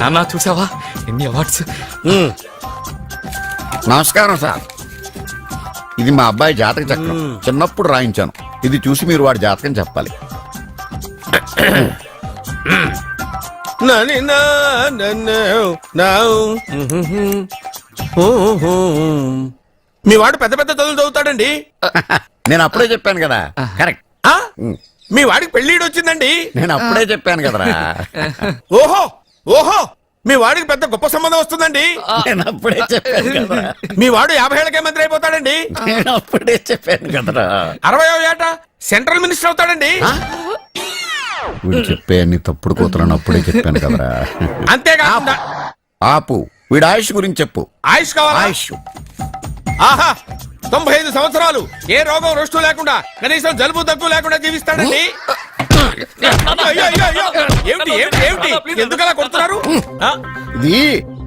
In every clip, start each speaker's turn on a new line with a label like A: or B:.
A: నాన్న చూసావా ఎన్ని అవార్డ్స్.
B: నమస్కారం సార్. ఇది మా అబ్బాయి జాతక చక్రం. చిన్నప్పుడు రాయించాను. ఇది చూసి మీరు వాడి జాతకం చెప్పాలి.
C: మీ వాడు పెద్ద పెద్ద చదువులు చదువుతాడండి.
B: నేను అప్పుడే చెప్పాను కదా. కరెక్ట్.
C: మీ వాడికి పెళ్లిడు వచ్చిందండి.
B: నేను అప్పుడే చెప్పాను కదరా.
C: ఓహో ఓహో మీ వాడికి పెద్ద గొప్ప సంబంధం వస్తుందండి.
B: నేను అప్పుడే చెప్పాను కదా.
C: మీ వాడు 50 ఏళ్ళకే మంత్రి అయిపోతాడండి.
B: నేను అప్పుడే చెప్పాను కదరా.
C: 60వ ఏట సెంట్రల్ మినిస్టర్ అవుతాడండి.
B: వీడు చెప్పే అన్ని తప్పుడు కూతురని అప్పుడే చెప్పాను కదరా.
C: అంతేకాకుండా
B: ఆపు. వీడి ఆయుష్ గురించి చెప్పు.
C: ఆయుష్ కావాలా?
B: ఆయుష్
C: ఆహా 95 సంవత్సరాలు ఏ రోగం రుష్టు లేకుండా కనీసం జలుబు దగ్గు లేకుండా జీవిస్తాడండి. ఏమిటి ఏమిటి ఏమిటి ఎందుకలా కొడుతున్నారు?
B: ఇది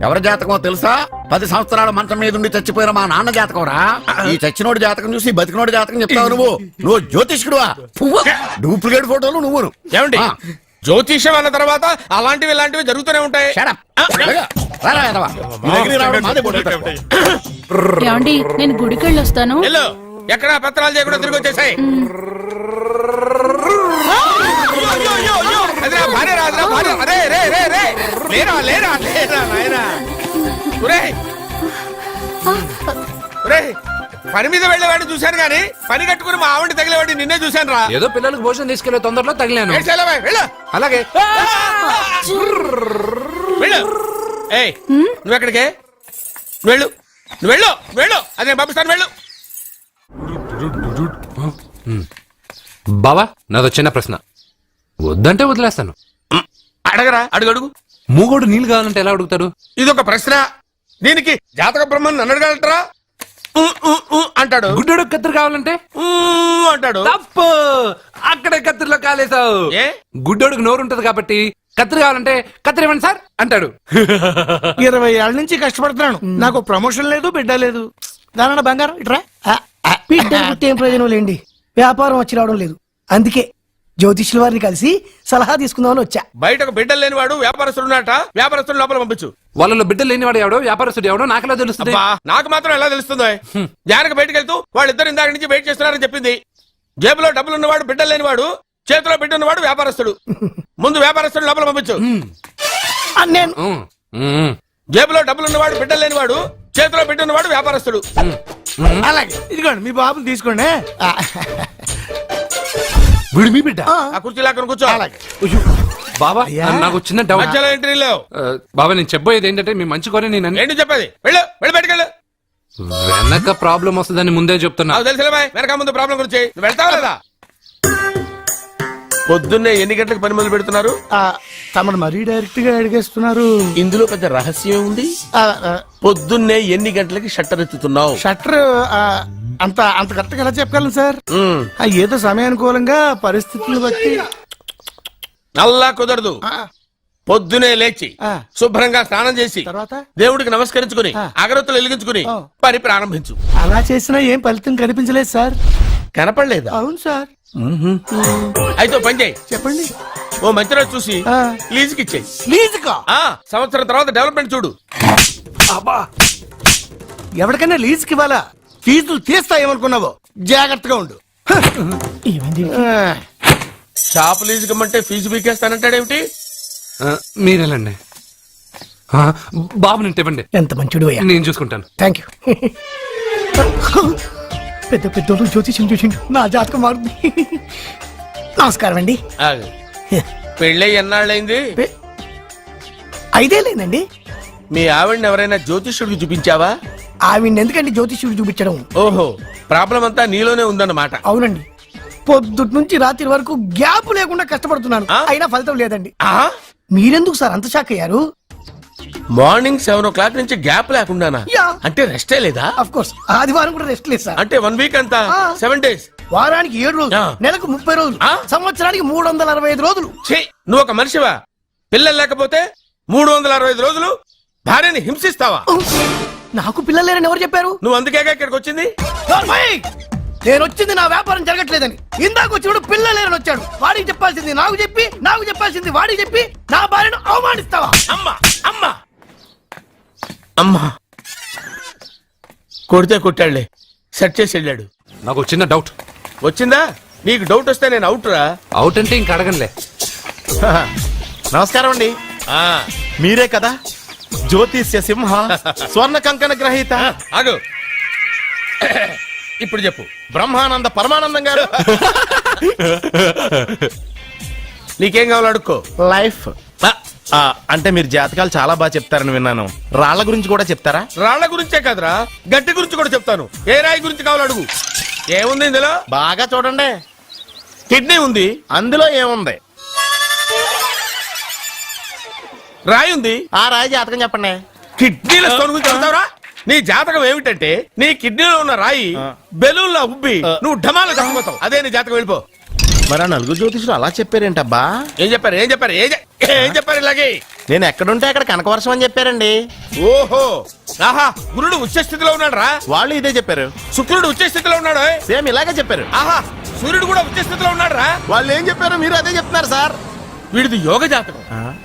B: ఎవరి జాతకమో తెలుసా? 10 సంవత్సరాల మంచం మీద ఉండి చచ్చిపోయిన మా నాన్న జాతకం రా. ఈ చచ్చినోడి జాతకం చూసి బతికినోడి జాతకం చెప్తావు నువ్వు జ్యోతిష్కుడువా? డూప్లికేట్ ఫోటోలు నువ్వు.
C: ఏమండి జ్యోతిష్యం అన్న తర్వాత అలాంటివి ఇలాంటివి జరుగుతూనే ఉంటాయి.
D: ఏమండి నేను గుడికి వెళ్ళొస్తాను.
C: ఎక్కడ పత్రాలు చేయకుండా తిరిగి వచ్చేసాయి. పని మీద వెళ్ళేవాడిని చూశాను గానీ పని కట్టుకుని మా ఆవిడ తగిలేవాడిని నిన్నే చూశాను రా.
A: ఏదో పిల్లలకు భోజనం తీసుకెళ్లే తొందరలో తగిలాను.
C: అలాగే నువ్వెక్కడికే? వెళ్ళు నువ్వు వెళ్ళు వెళ్ళు. అదే పంపిస్తాను వెళ్ళు.
A: బావా నాదో చిన్న ప్రశ్న. వద్దంటే వదిలేస్తాను.
C: అడగరా అడుగు అడుగు.
A: మూగోడు నీళ్ళు కావాలంటే ఎలా అడుగుతాడు?
C: ఇదొక ప్రశ్న. దీనికి జాతక బ్రహ్మను నన్ను అడగలటరా? అంటాడు.
A: గుడ్డోడు కత్తిరి కావాలంటే
C: అంటాడు.
A: తప్పు. అక్కడే కత్తిరిలో కాలేసావు. గుడ్డోడుకు నోరు ఉంటది కాబట్టి కత్తిరి కావాలంటే కత్తిరి ఇవ్వండి సార్ అంటాడు.
E: 20 ఏళ్ల నుంచి కష్టపడుతున్నాను. నాకు ప్రమోషన్ లేదు, బిడ్డ లేదు. దాని బంగారం ఇట్రా. బిడ్డ ఏం ప్రయోజనం లేండి. వ్యాపారం వచ్చి రావడం లేదు. అందుకే జ్యోతిష్యుల వారిని కలిసి సలహా తీసుకుందామని వచ్చా.
C: బయటకు బిడ్డలు లేనివాడు వ్యాపారస్తుడు ఉన్నట. వ్యాపారస్తుడు లోపల పంపించు.
A: వాళ్ళలో బిడ్డలు లేనివాడు ఎవడో వ్యాపారస్తుడు ఎవడో నాకెలా తెలుస్తుంది?
C: నాకు మాత్రం ఎలా తెలుస్తుందో? జానకి బయటకు వెళ్తూ వాళ్ళిద్దరు ఇందాక నుంచి వెయిట్ చేస్తున్నారని చెప్పింది. జేబులో డబ్బులు ఉన్నవాడు బిడ్డలు లేనివాడు, చేతిలో బిడ్డ ఉన్నవాడు వ్యాపారస్తుడు. ముందు వ్యాపారస్తుడు లోపల పంపించు.
E: నేను
C: జేబులో డబ్బులు ఉన్నవాడు బిడ్డలు లేనివాడు, చేతిలో బిడ్డ ఉన్నవాడు వ్యాపారస్తుడు.
E: అలాగే ఇదిగోండి మీ బాబుని తీసుకోండి.
A: వీడు మీ బిడ్డ?
C: ఆ కుర్చీ లాక్కను కూర్చో.
A: బాబా నాకు చిన్న డౌట్.
C: మధ్యలో ఎంట్రీ లేవు.
A: బాబా నేను చెప్పబోయేది ఏంటంటే మీ మంచి కోరే నేను
C: ఏంటి చెప్పేది? వెళ్ళు వెళ్ళి బయటకెళ్ళు.
A: వెనక ప్రాబ్లం వస్తుందని ముందే చెప్తున్నా.
C: తెలుసులే బాయ్. వెనక ముందు ప్రాబ్లం గురించి వెళ్తావా లేదా? పొద్దున్నే ఎన్ని గంటలకు పని మొదలు పెడుతున్నారు?
E: తమను మరీ డైరెక్ట్ గా అడిగేస్తున్నారు.
C: ఇందులో పెద్ద రహస్యం ఉంది. పొద్దున్నే ఎన్ని గంటలకి షట్టర్ ఎత్తుతున్నావు?
E: షట్టర్ అంత కరెక్ట్ గా ఎలా చెప్పగలను సార్? ఏదో సమయానుకూలంగా పరిస్థితులను బట్టి.
C: నల్లా కుదరదు. పొద్దునే లేచి శుభ్రంగా స్నానం చేసి
E: తర్వాత
C: దేవుడికి నమస్కరించుకుని అగరత్తులు వెలిగించుకుని పని ప్రారంభించు.
E: అలా చేసినా ఏం ఫలితం కనిపించలేదు సార్.
C: కనపడలేదా?
E: అవును సార్.
C: అయితే పని చేయి.
E: చెప్పండి.
C: ఓ మంచి రోజు చూసి లీజుకి ఇచ్చేయి.
E: లీజుకా?
C: సంవత్సరం తర్వాత డెవలప్మెంట్ చూడు.
E: ఎవరికైనా లీజుకి ఇవ్వాలా? ఫీజులు తీస్తాయేమనుకున్నావో? జాగ్రత్తగా ఉండు.
C: షాప్ లీజుకి ఇమ్మంటే ఫీజు పీకేస్తానంటాడేమిటి?
A: మీరేలండి బాబు. నేను ఇవ్వండి.
E: ఎంత మంచిడు.
A: నేను చూసుకుంటాను.
E: Thank you. పెద్ద పెద్దోళ్ళు జ్యోతిష్యం చూసిండు. నా జాతకం మారుంది. నమస్కారం అండి.
C: పెళ్ళై ఎన్నాళ్ళైంది?
E: 5 ఏళ్ళైందండి.
C: మీ ఆవిడని ఎవరైనా జ్యోతిష్యుడికి చూపించావా?
E: ఆవిడ ఎందుకండి జ్యోతిష్యుడు చూపించడం?
C: ఓహో ప్రాబ్లం అంతా నీలోనే ఉందన్నమాట.
E: అవునండి. పొద్దుటి నుంచి రాత్రి వరకు గ్యాప్ లేకుండా కష్టపడుతున్నాను. అయినా ఫలితం లేదండి. మీరెందుకు సార్ అంత షాక్ అయ్యారు?
C: మార్నింగ్ 7 o'clock నుంచి గ్యాప్ లేకుండానా? అంటే రెస్టే లేదా?
E: ఆఫ్ కోర్స్ ఆదివారం కూడా రెస్ట్ లేదు సార్.
C: అంటే 1 week అంతా 7 days.
E: వారానికి 7 రోజులు, నెలకు 30 రోజులు, సంవత్సరానికి 365 రోజులు.
C: నువ్వు ఒక మనిషివా? పిల్లలు లేకపోతే 365 రోజులు భార్యని హింసిస్తావా?
E: నాకు పిల్లలు లేరని ఎవరు చెప్పారు?
C: నువ్వు అందుకేగా ఇక్కడికి వచ్చింది.
E: నేను వచ్చింది నా వ్యాపారం జరగట్లేదని. ఇందాక వచ్చినప్పుడు పిల్ల లేరని వచ్చాడు. వాడికి చెప్పాల్సింది నాకు చెప్పి, నాకు చెప్పాల్సింది వాడికి చెప్పి నా భార్యను అవమానిస్తావా?
C: అమ్మా అమ్మా అమ్మా కొడితే కొట్టాడులే, సెట్ చేసి వెళ్ళాడు.
A: నాకు చిన్న డౌట్.
C: వచ్చిందా? నీకు డౌట్ వస్తే నేను అవుట్ రా.
A: అవుట్ అంటే ఇంక అడగనులే.
F: నమస్కారం అండి. మీరే కదా జ్యోతిష్య సింహ స్వర్ణ కంకణ గ్రహీత?
C: ఆగు, ఇప్పుడు చెప్పు.
F: బ్రహ్మానంద పరమానందం గారు.
C: నీకేం కావాలో అడుక్కో.
F: లైఫ్ అంటే మీరు జాతకాలు చాలా బాగా చెప్తారని విన్నాను. రాళ్ల గురించి కూడా చెప్తారా?
C: రాళ్ల గురించే కాదురా, గట్టి గురించి కూడా చెప్తాను. ఏ రాయి గురించి కావాలో అడుగు. ఏముంది ఇందులో?
F: బాగా చూడండి.
C: కిడ్నీ ఉంది.
F: అందులో ఏముంది?
C: రాయి ఉంది.
F: ఆ రాయి జాతకం చెప్పండి.
C: కిడ్నీల స్టోన్ గురించి చెప్తావురా? నీ జాతకం ఏమిటంటే నీ కిడ్నీలో ఉన్న రాయి బెలూన్లా ఉబ్బి నువ్వు ఢమాలో చచ్చిపోతావు. అదే నీ జాతకం. వెళ్ళిపో.
F: మరి ఆ నలుగురు జ్యోతిషులు అలా చెప్పారేంటబ్బా?
C: ఏం చెప్పారు? ఏం చెప్పారు? ఏం చెప్పారు ఇలాగే?
F: నేను ఎక్కడుంటే అక్కడ కనకవర్షం అని చెప్పారండి.
C: ఓహో, ఆహా, గురుడు ఉచ్చ స్థితిలో ఉన్నాడు రా.
F: వాళ్ళు ఇదే చెప్పారు.
C: శుక్రుడు ఉచ్చ స్థితిలో ఉన్నాడు.
F: సేమ్ ఇలాగే చెప్పారు.
C: ఆహా, సూర్యుడు కూడా ఉచ్చ స్థితిలో ఉన్నాడు రా.
F: వాళ్ళు ఏం చెప్పారు మీరు అదే చెప్తున్నారు సార్.
C: వీడిది యోగ జాతకం.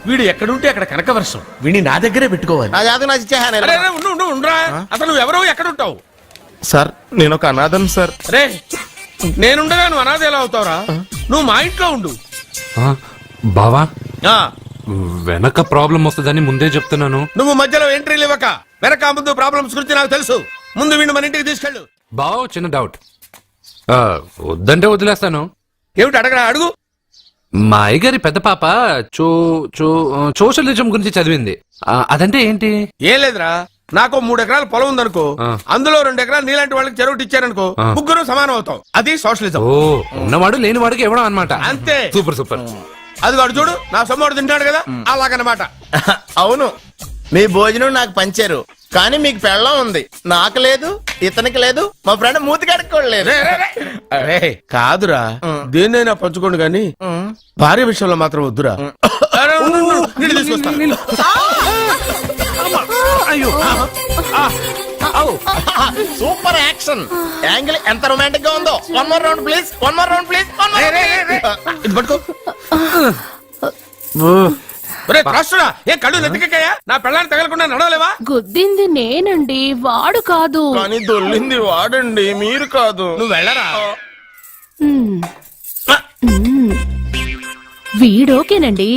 C: వీడు ఎక్కడుంటే అక్కడ కనకవర్షం. వీడిని నా దగ్గరే పెట్టుకోవాలి.
F: నా జాతకం నాకు ఇచ్చేహాను.
C: అరే, అరే, ఉండు, ఉండు, ఉండురా. అసలు నువ్వు ఎవరో ఎక్కడుంటావు?
F: సార్ నేను ఒక అనాథం సార్.
C: రే, నేనుండగా నువ్వు అనాథ ఎలా అవుతావురా? నువ్వు మా ఇంట్లో ఉండు.
A: ఆ, బావా
C: ఆ,
A: వెనక ప్రాబ్లం వస్తుందని ముందే చెప్తున్నాను.
C: నువ్వు మధ్యలో ఎంట్రీలు ఇవ్వక. వెనక ముందు ప్రాబ్లమ్స్ గురించి నాకు తెలుసు. ముందు వీడిని మన ఇంటికి తీసుకెళ్ళు.
A: బావా చిన్న డౌట్. వద్దంటే వదిలేస్తాను.
C: ఏమిటి అడగరా? అడుగు.
A: మా అయ్యగారి పెద్ద పాప సోషలిజం గురించి చదివింది. అదంటే ఏంటి?
C: ఏం లేదురా, నాకు 3 ఎకరాల పొలం ఉందనుకో, అందులో 2 ఎకరాలు నీలాంటి వాళ్ళకి చెరువు ఇచ్చారనుకో, ముగ్గురు సమానం అవుతాం. అది సోషలిజం.
A: ఓ, ఉన్నవాడు లేనివాడికి ఇవ్వడం అనమాట.
C: అంతే.
A: Super super.
C: అది వాడు చూడు, నా సొమ్మడు తింటాడు కదా, అలాగనమాట.
F: అవును, మీ భోజనం నాకు పంచారు, కానీ మీకు పెళ్ళం ఉంది, నాకు లేదు, ఇతనికి లేదు, మా ఫ్రెండ్ మూతి కడుక్కోలేదు.
C: అరే కాదురా, దేన్నైనా పంచుకోండి గాని భార్య విషయంలో మాత్రం వద్దురా. అరే, ఉండు, ఉండు, నీళ్ళు తీసుకొస్తా.
F: సూపర్ యాక్షన్ యాంగిల్ ఎంత రొమాంటిక్ గా ఉందో. One more round please, one more round please.
C: ఇది పట్టుకో. ఒరే త్రాసుడా, ఏ కళ్ళు నెత్తికెక్కాయా? నా పెళ్ళాన్ని తగలకుండా నడవలేవా?
D: గుద్దింది నేనండి, వాడు కాదు.
F: కానీ దొల్లింది వాడండి, మీరు కాదు.
C: నువ్వు వెళ్ళరా.
D: మ్మ్. మ్మ్. వీడోకేనండి.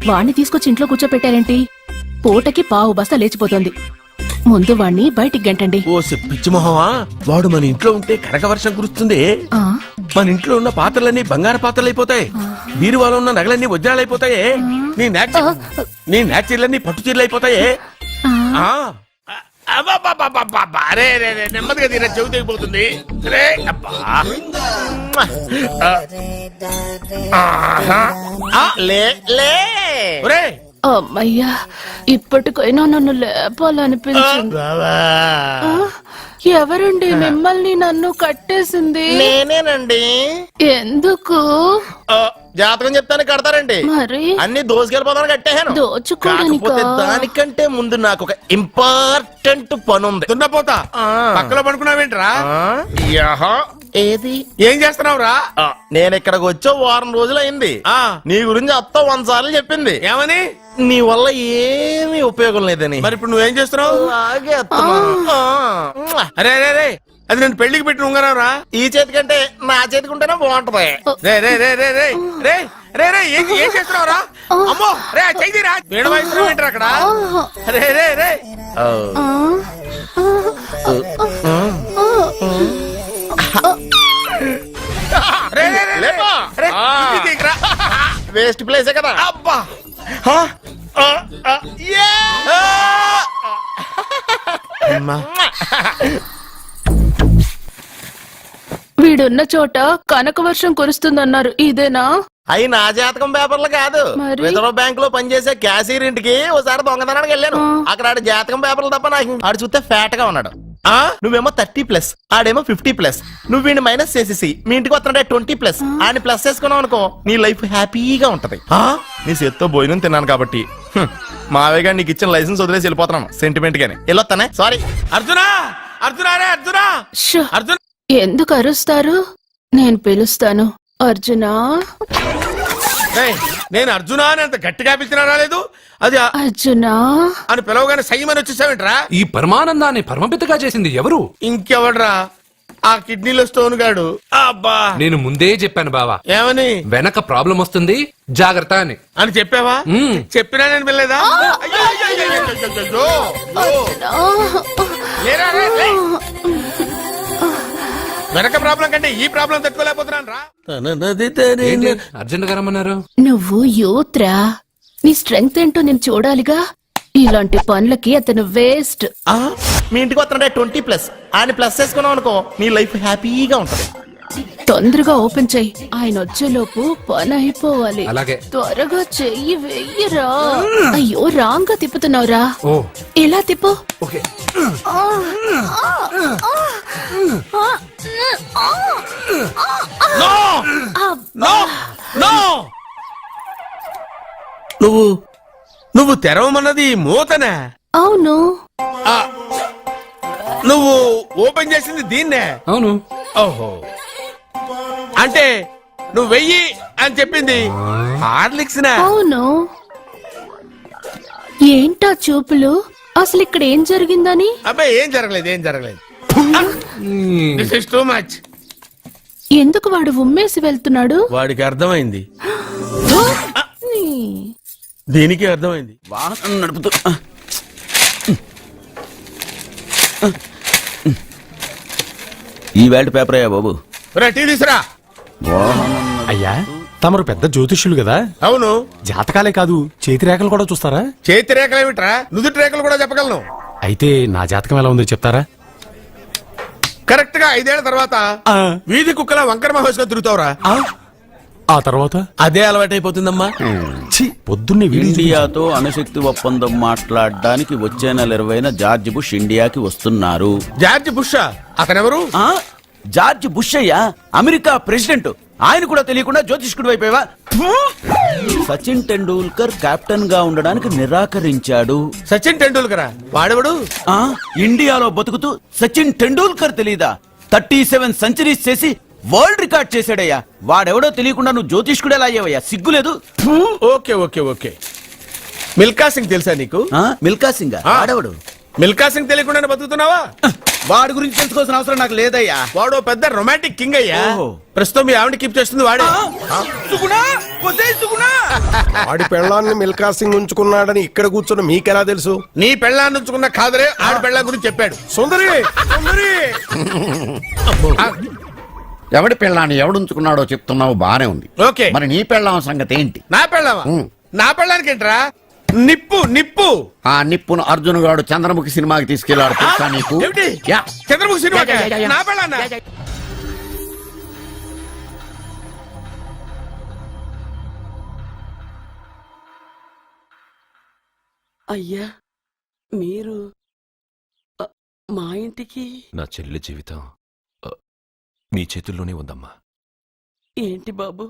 D: వాణ్ణి తీసుకొచ్చి ఇంట్లో కూర్చోపెట్టారేంటి? పూటకి పావు బస్తా లేచిపోతుంది. ముందు వాణ్ణి బయటికి గంటండి.
C: ఓ పిచ్చి మొహమా, వాడు మన ఇంట్లో ఉంటే కనక వర్షం కురుస్తుంది.
D: ఆ,
C: మన ఇంట్లో ఉన్న పాత్రలన్నీ బంగారు పాత్రలు అయిపోతాయి. బీరువాలో ఉన్న నగలన్నీ వజ్రాలు అయిపోతాయి. నీ నాచీర్లన్నీ పట్టు చీరలు అయిపోతాయి.
D: ఆ.
C: అరే నెమ్మదిగా తీరా, చెవి తెగిపోతుంది. రే అబ్బా.
F: లే లే
C: ఒరే,
D: అమ్మయ్యా, ఇప్పటికైనా నన్ను లేపాలనిపించింది. ఆ, ఎవరండి మిమ్మల్ని నన్ను కట్టేసింది?
F: నేనేనండి.
D: ఎందుకు?
F: జాతకం చెప్తాను కడతారండి.
D: మరి
F: అన్ని దోసుకెళ్ళిపోతాను కట్టేహాను.
D: దోచుకోడానికా?
F: కాకపోతే దానికంటే ముందు నాకు ఒక ఇంపార్టెంట్ పని ఉంది.
C: దున్నపోతా, పక్కలో పడుకున్నావేంట్రా?
F: ఏది?
C: ఏం చేస్తున్నావురా?
F: నేను ఇక్కడికి వచ్చే వారం రోజులు అయింది. నీ గురించి అత్త 100 సార్లు చెప్పింది.
C: ఏమని?
F: నీ వల్ల ఏమీ ఉపయోగం లేదని.
C: మరి ఇప్పుడు నువ్వేం చేస్తున్నావు?
F: అలాగే అత్తమా.
C: అరే అరే అరే, అది నేను పెళ్లికి పెట్టిన ఉంగరం రా.
F: ఈ చేతి కంటే నా చేతికి ఉంటేనే బాగుంటది.
C: రే రే రే రే రే రే రే రే ఏం చేస్తున్నావు రా? అమ్మో, రే చెయ్యిరా. వీణ వాయిస్తున్నావు ఏంట్రా అక్కడ? రే రే రే రే రే రే
F: లేపా.
C: రే, ఇది తీయకురా.
F: వేస్ట్ ప్లేసే కదా.
C: అబ్బా.
D: వీడున్న చోట కనక వర్షం కురుస్తుందన్నారు, ఇదేనా?
F: అయి నా జాతకం పేపర్లు కాదు.
D: మరి?
F: రిజర్వ్ బ్యాంక్ లో పనిచేసే క్యాషియర్ ఇంటికి ఒకసారి దొంగతనానికి వెళ్ళాను. అక్కడ ఆడి జాతకం పేపర్లు తప్ప నాకు ఆడు చూస్తే ఫ్యాట్ గా ఉన్నాడు. నువ్వేమో 30+, ఆడేమో 50+. నువ్వు వీడిని మైనస్ చేసేసి మీ ఇంటికి వస్తున్నాడే 20+. ఆడిని ప్లస్ చేసుకున్నావు అనుకో, నీ లైఫ్ హ్యాపీగా ఉంటది. నీ చేత్తో భోజనం తిన్నాను కాబట్టి మావేగా నీకు ఇచ్చిన లైసెన్స్ వదిలేసి వెళ్ళిపోతున్నాను సెంటిమెంట్ గానే. వెళ్ళొస్తానే. సారీ.
C: అర్జునా, అర్జునా రే అర్జునా,
D: షో.
C: అర్జున్
D: ఎందుకు అరుస్తారు? నేను పిలుస్తాను. అర్జునా,
C: ఏయ్, నేను అర్జునా అని అంత గట్టిగా పిలిచినా రాలేదు. అది
D: అర్జునా.
C: అని పిలవగానే సైమని వచ్చేసావేంట్రా?
A: ఈ పరమానందాన్ని పరమపితగా చేసింది ఎవరు?
C: ఇంకెవడ్రా? ఆ కిడ్నీలో స్టోన్ గాడు. అబ్బా,
A: నేను ముందే చెప్పాను బావా,
C: ఏమని
A: వెనక ప్రాబ్లం వస్తుంది, జాగ్రత్త అని.
C: అని చెప్పావా?
A: మ్మ్.
C: చెప్పినా నేను వెళ్ళలేదా? అయ్యో, అయ్యో, అయ్యో, అయ్యో, అయ్యో, అయ్యో. లేరా, రే, లే. వెనక ప్రాబ్లం కంటే ఈ ప్రాబ్లం తట్టుకోలేకపోతున్నాను రా.
A: ఏంటి అర్జెంట్ గా రమ్మన్నారు?
D: నువ్వు యూత్రా, నీ స్ట్రెంగ్త్ ఏంటో నేను చూడాలిగా. ఇలాంటి పనులకి అతను వేస్ట్.
F: ఆ, మీ ఇంటికి వస్తుంటే 20+ ఆయన ప్లస్ చేసుకున్నాం అనుకో నీ లైఫ్ హ్యాపీగా ఉంటది.
D: తొందరగా ఓపెన్ చెయ్యి, ఆయన వచ్చేలోపు పని అయిపోవాలి.
A: అలాగే.
D: త్వరగా చెయ్యి వెయ్యరా. అయ్యో, రాంగ్ గా తిప్పుతున్నావురా.
A: ఓ
D: ఎలా తిప్పు.
A: ఓకే.
C: నో! నో! నో! నువ్వు తెరవమన్నది మూతనే.
D: అవును.
C: ఆ, నువ్వు ఓపెన్ చేసింది దీన్నే.
A: అవును.
C: ఓహో, అంటే నువ్వు వెయ్యి అని చెప్పింది హార్లిక్స్ నా?
D: అవును. ఏంటా చూపులు? అసలు ఇక్కడ ఏం జరిగిందని?
C: అబ్బాయి ఏం జరగలేదు, ఏం జరగలేదు. This is too much.
D: ఎందుకు వాడు ఉమ్మేసి వెళ్తున్నాడు?
C: వాడికి అర్థమైంది,
D: నీ.
C: దీనికి అర్థమైంది.
B: వాహనం నడుపుతూ
G: ఈ వేల్ట్ పేపర్ అయ్యా బాబు.
C: రా, టీ తీసురా.
H: అయ్యా, తమరు పెద్ద జ్యోతిష్యులు కదా,
C: అవును.
H: జాతకాలే కాదు చేతి రేఖలు కూడా చూస్తారా?
C: చేతి రేఖలు ఏమిట్రా, నుదుటి రేఖలు కూడా చెప్పగలను.
H: అయితే నా జాతకం ఎలా ఉందో చెప్తారా?
C: కరెక్ట్ గా 5 ఏళ్ల తర్వాత
H: ఆ.
C: వీధి కుక్కల వంకర మహోత్సవం తిరుగుతావురా.
H: ఆ తర్వాత
C: అదే అలవాటైపోతుందమ్మా.
H: ఛీ, పొద్దున్నే వీడియో
G: ఇండియాతో అణుశక్తి ఒప్పందం మాట్లాడడానికి వచ్చే నెల 20న జార్జ్ బుష్ ఇండియాకి వస్తున్నారు.
C: జార్జ్ బుష్ అతనెవరు?
G: ఆ? జార్జ్ బుష్ అయ్యా, అమెరికా ప్రెసిడెంట్. ఆయన కూడా తెలియకుండా జ్యోతిష్కుడు అయిపోయావా? సచిన్ టెండూల్కర్ కెప్టెన్ గా ఉండడానికి నిరాకరించాడు.
C: సచిన్ టెండూల్కర్ వాడెవడు?
G: ఆ ఇండియాలో బతుకుతూ సచిన్ టెండూల్కర్ తెలీదా? 37 సెంచరీస్ చేసి వరల్డ్ రికార్డ్ చేశాడయ్యా. వాడెవడో తెలియకుండా నువ్వు జ్యోతిష్కుడు ఎలా అయ్యావయ్యా? సిగ్గులేదు.
C: Okay okay okay. Milkha Singh తెలుసా నీకు?
G: మిల్కా సింగ్
C: ఆ.
G: వాడెవడు?
C: మిల్కా సింగ్ తెలియకుండా బతుకుతున్నావా?
G: వాడి గురించి తెలుసుకోవాల్సిన అవసరం నాకు లేదయ్యా.
C: వాడు పెద్ద రొమాంటిక్ కింగ్ అయ్యా.
G: ఓహో.
C: ప్రస్తుతం మీ ఆవిడ కీప్ చేస్తుంది వాడే.
I: వాడి పెళ్ళాన్ని మిల్కా సింగ్ ఉంచుకున్నాడని ఇక్కడ కూర్చున్న మీకెలా తెలుసు?
C: నీ పెళ్ళాన్ని ఉంచుకున్న కాదరే ఆడి పెళ్ళాం గురించి చెప్పాడు.
I: సుందరి సుందరి
B: ఎవడి పెళ్ళాన్ని ఎవడుంచుకున్నాడో చెప్తున్నావు బానే ఉంది.
C: ఓకే.
B: మరి నీ పెళ్ళాం సంగతి ఏంటి?
C: నా పెళ్ళావా? నా పెళ్ళానికి ఏంట్రా? నిప్పు నిప్పు.
B: ఆ నిప్పును అర్జున్ గాడు చంద్రముఖి సినిమాకి తీసుకెళ్లాడు తెలుసా నీకు?
C: ఏమిటి?
B: యా.
C: Chandramukhi cinema
B: yeah.
C: నా పెళ్ళాన్నా?
J: అయ్యా, మీరు మా ఇంటికి
K: నా చెల్లి జీవితం మీ చేతుల్లోనే ఉందమ్మా.
J: ఏంటి బాబు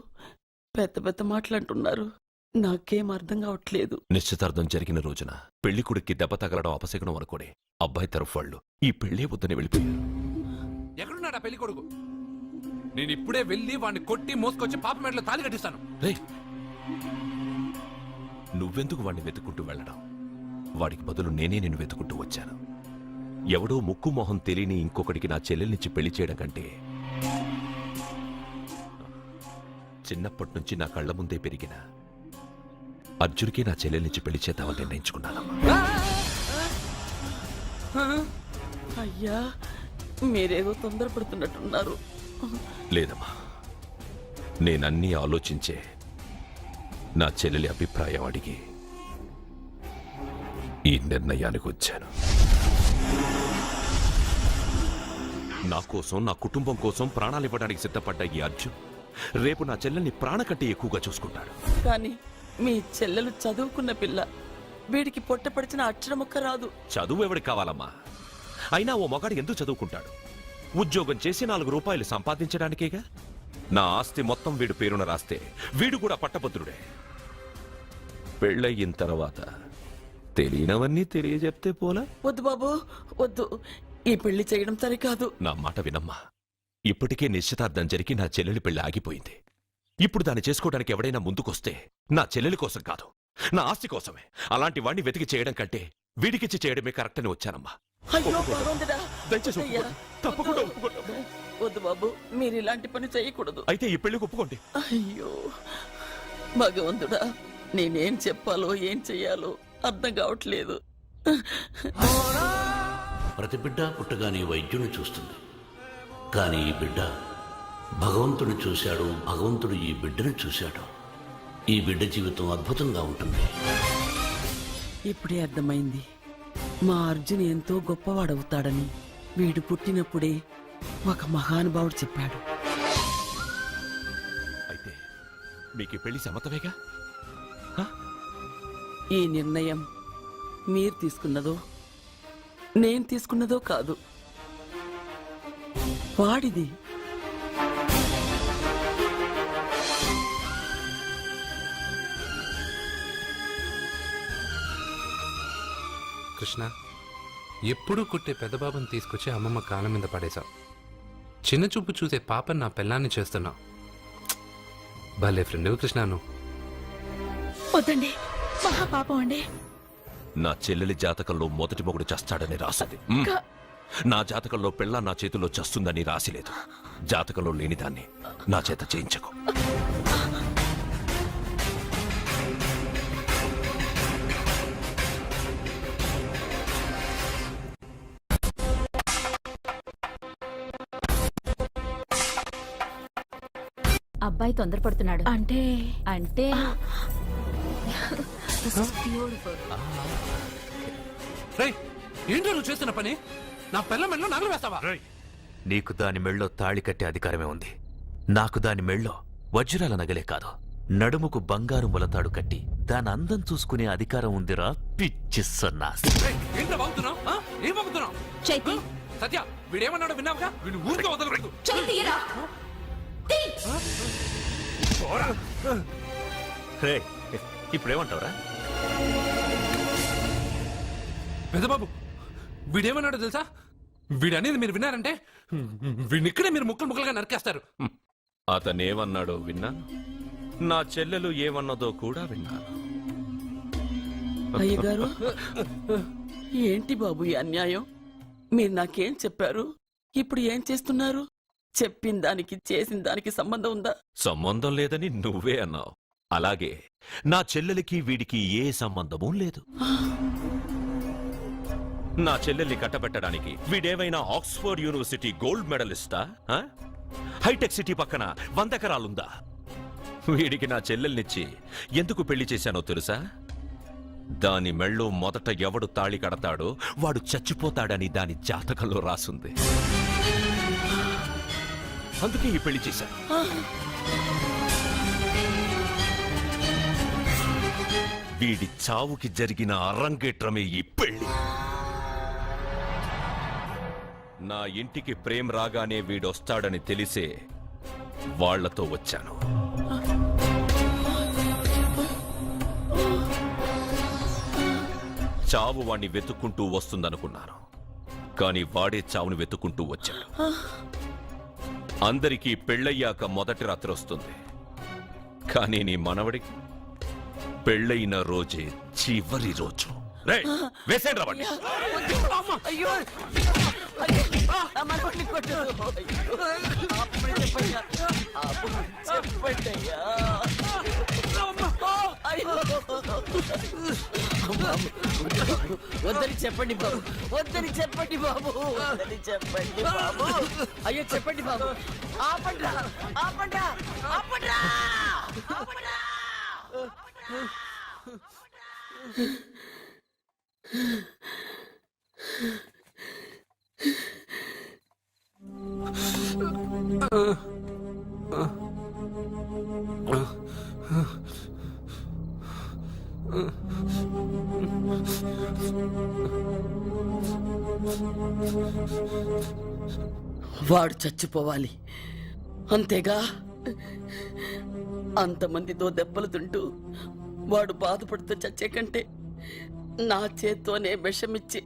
J: పెద్ద పెద్ద మాటలంటున్నారు? నాకేం అర్థం కావట్లేదు.
K: నిశ్చితార్థం జరిగిన రోజున పెళ్లి కొడుక్కి దెబ్బ తగలడం అపశకునం అనుకోడే అబ్బాయి తరఫు వాళ్ళు ఈ పెళ్లే వద్దని వెళ్ళిపోయారు.
A: ఎక్కడున్నాడా పెళ్లి కొడుకు? నేను ఇప్పుడే వెళ్ళి వాడిని కొట్టి మోసుకొచ్చి పాప మెడలో తాళి కట్టిస్తాను.
K: రేయ్, నువ్వెందుకు వాడిని వెతుక్కుంటూ వెళ్ళడం? వాడికి బదులు నేనే నిన్ను వెతుకుంటూ వచ్చాను. ఎవడో ముక్కు మొహం తెలియని ఇంకొకడికి నా చెల్లెల్నిచ్చి పెళ్లి చేయడం కంటే చిన్నప్పటి నుంచి నా కళ్ల ముందే పెరిగిన అర్జున్కి నా చెల్లెల్నిచ్చి పెళ్లి చేద్దామని నిర్ణయించుకున్నానమ్మా.
J: అయ్యా, మీరేదో తొందరపడుతున్నట్టున్నారు.
K: లేదమ్మా, నేనన్నీ ఆలోచించే నా చెల్లెలి అభిప్రాయం అడిగి ఈ నిర్ణయానికి వచ్చాను. నా కోసం, నా కుటుంబం కోసం ప్రాణాలు ఇవ్వడానికి సిద్ధపడ్డ ఈ అర్జున్ రేపు నా చెల్లెల్ని ప్రాణ కంటే ఎక్కువగా చూసుకుంటాడు.
J: కానీ మీ చెల్లెలు చదువుకున్న పిల్ల, వీడికి పొట్టపడిచిన అక్షరం ఒక్క రాదు.
K: చదువు ఎవడికి కావాలమ్మా? అయినా ఓ మగాడు ఎందుకు చదువుకుంటాడు? ఉద్యోగం చేసి 4 రూపాయలు సంపాదించడానికేగా. నా ఆస్తి మొత్తం వీడు పేరున రాస్తే వీడు కూడా పట్టభద్రుడే. పెళ్ళయిన తర్వాత తెలియనవన్నీ తెలియజెప్తే పోలా?
J: వద్దు బాబు వద్దు, ఈ పెళ్లి చేయడం సరికాదు.
K: నా మాట వినమ్మా. ఇప్పటికే నిశ్చితార్థం జరిగి నా చెల్లెలి పెళ్లి ఆగిపోయింది. ఇప్పుడు దాన్ని చేసుకోవడానికి ఎవడైనా ముందుకొస్తే నా చెల్లెలి కోసం కాదు, నా ఆస్తి కోసమే. అలాంటి వాణ్ణి వెతికి చేయడం కంటే వీడికిచ్చి చేయడమే కరెక్ట్ అని వచ్చానమ్మా.
J: అయ్యో భగవంతుడా,
K: దయచేసి
J: అయ్యా,
K: తప్పకుండా ఒప్పుకోండి.
J: వద్దు బాబు, మీరు ఇలాంటి పని చేయకూడదు.
K: అయితే ఈ పెళ్లికి ఒప్పుకోండి.
J: అయ్యో భగవంతుడా, నేనేం చెప్పాలో ఏం చెయ్యాలో అర్థం కావట్లేదు.
L: ప్రతి బిడ్డ పుట్టగానే వైద్యుని చూస్తుంది, కానీ ఈ బిడ్డ భగవంతుడు చూశాడు, భగవంతుడు ఈ బిడ్డను చూశాడు. ఈ బిడ్డ జీవితం అద్భుతంగా ఉంటుంది.
J: ఇప్పుడే అర్థమైంది, మా అర్జున్ ఎంతో గొప్పవాడవుతాడని. వీడు పుట్టినప్పుడే ఒక మహానుభావుడు చెప్పాడు.
K: అయితే మీకు ఈ పెళ్లి సమ్మతమేగా?
J: ఈ నిర్ణయం మీరు తీసుకున్నదో నేను తీసుకున్నదో కాదు, వాడిది.
A: కృష్ణ, ఎప్పుడూ కుట్టే పెద్దబాబుని తీసుకొచ్చి అమ్మమ్మ కాళ్ళ మీద పడేశావు. చిన్న చూపు చూసే పాపని నా పెళ్ళాన్ని చేస్తున్నావు. భలే ఫ్రెండ్ కృష్ణ నువ్వు.
D: వద్దండి, మహాపాపం అండి.
K: నా చెల్లెలి జాతకంలో మొదటి మొగుడు చస్తాడని రాసింది. నా జాతకంలో పెళ్ళ నా చేతిలో చస్తుందని రాసిలేదు. జాతకంలో లేనిదాన్ని నా చేత చేయించకు.
D: అబ్బాయి తొందరపడుతున్నాడు. అంటే అంటే
A: ఏంటో నువ్వు చేస్తున్న పని? నా పిల్ల మెళ్ళలో నగలు వేస్తావా?
L: నీకు దాని మెళ్ళో తాళి కట్టే అధికారమే ఉంది. నాకు దాని మెళ్ళో వజ్రాల నగలే కాదు, నడుముకు బంగారు ములతాడు కట్టి దాని అందం చూసుకునే అధికారం ఉందిరా పిచ్చి సన్నాసి.
A: ఏంటో బాగుతున్నావు? ఏం బాగుతున్నావు?
D: చైతి,
A: సత్య, వీడేమన్నాడో విన్నావుగా? వీడు ఊరికే వదలకూడదు.
L: ఇప్పుడేమంటావురా?
A: పెద్దబాబు, వీడేమన్నాడో తెలుసా? వీడనేది మీరు విన్నారంటే వీడినిక్కడే మీరు ముక్కలు ముక్కలుగా నరికేస్తారు.
K: అతనేమన్నాడో విన్నా, నా చెల్లెలు ఏమన్నదో కూడా విన్నాను.
J: అయ్యగారు, ఏంటి బాబు ఈ అన్యాయం? మీరు నాకేం చెప్పారు, ఇప్పుడు ఏం చేస్తున్నారు? చెప్పిన దానికి చేసిన దానికి సంబంధం ఉందా?
K: సంబంధం లేదని నువ్వే అన్నావు. అలాగే నా చెల్లెలికి వీడికి ఏ సంబంధమూ లేదు. నా చెల్లెల్ని కట్టబెట్టడానికి వీడేమైనా ఆక్స్ఫర్డ్ యూనివర్సిటీ గోల్డ్ మెడలిస్టా? హైటెక్ సిటీ పక్కన 100 ఎకరాలుందా? వీడికి నా చెల్లెల్నిచ్చి ఎందుకు పెళ్లి చేశానో తెలుసా? దాని మెళ్ళో మొదట ఎవడు తాళి కడతాడో వాడు చచ్చిపోతాడని దాని జాతకంలో రాసుంది. అందుకే ఈ పెళ్లి చేశాను. వీడి చావుకి జరిగిన అరంగేట్రమే ఈ పెళ్లి. నా ఇంటికి ప్రేమ్ రాగానే వీడొస్తాడని తెలిసే వాళ్లతో వచ్చాను. చావు వాణ్ణి వెతుక్కుంటూ వస్తుందనుకున్నాను, కాని వాడే చావుని వెతుక్కుంటూ వచ్చాడు. అందరికీ పెళ్ళయ్యాక మొదటి రాత్రి వస్తుంది, కానీ నీ మనవడికి పెళ్ళైన రోజే చివరి రోజు. వేసేయండి రావండి.
J: అయ్యో, నా మనవడిని కొట్టు. అప్పుడే చెప్పయ్యా, చెప్పండయ్యా. వద్దని చెప్పండి బాబు, వద్దని చెప్పండి బాబు, వద్దని చెప్పండి బాబు. అయ్యో చెప్పండి బాబు. ఆపండ్రా, ఆపండ్రా, ఆపండ్రా, ఆపండ్రా. వాడు చచ్చిపోవాలి అంతేగా. అంతమందితో దెబ్బలు తింటూ వాడు బాధపడుతూ చచ్చే కంటే నా చేత్తోనే విషమిచ్చి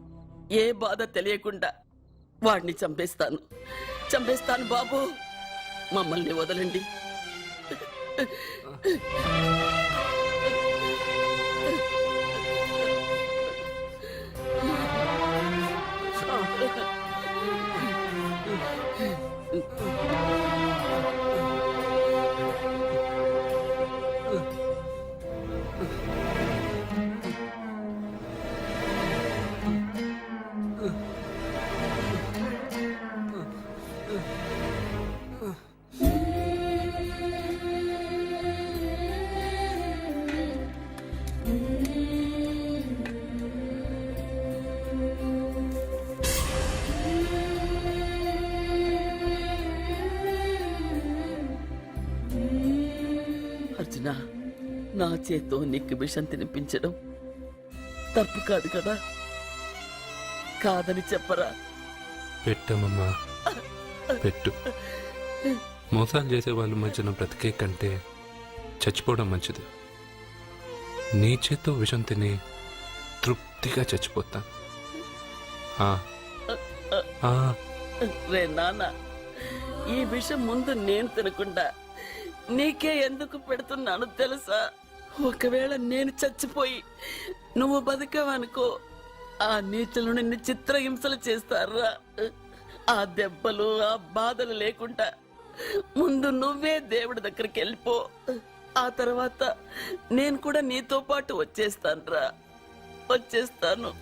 J: ఏ బాధ తెలియకుండా వాడిని చంపేస్తాను చంపేస్తాను బాబు, మమ్మల్ని వదలండి. అర్జున, నా చేత్తో నీకు విషం తినిపించడం తప్పు కాదు కదా? కాదని చెప్పరా?
A: పెట్టమ్మా, పెట్టు. మోసాలు చేసే వాళ్ళ మధ్యన బ్రతికే కంటే చచ్చిపోవడం మంచిది. నీ చేత్తో విషం తిని తృప్తిగా చచ్చిపోతాను.
J: రే నాన్న, ఈ విషయం ముందు నేను తినకుండా నీకే ఎందుకు పెడుతున్నాను తెలుసా? ఒకవేళ నేను చచ్చిపోయి నువ్వు బతికావనుకో, ఆ నీచులు నిన్ను చిత్రహింసలు చేస్తారా? ఆ దెబ్బలు ఆ బాధలు లేకుండా ముందు నువ్వే దేవుడి దగ్గరికి వెళ్ళిపో. ఆ తర్వాత నేను కూడా నీతో పాటు వచ్చేస్తాను. వచ్చేస్తాను.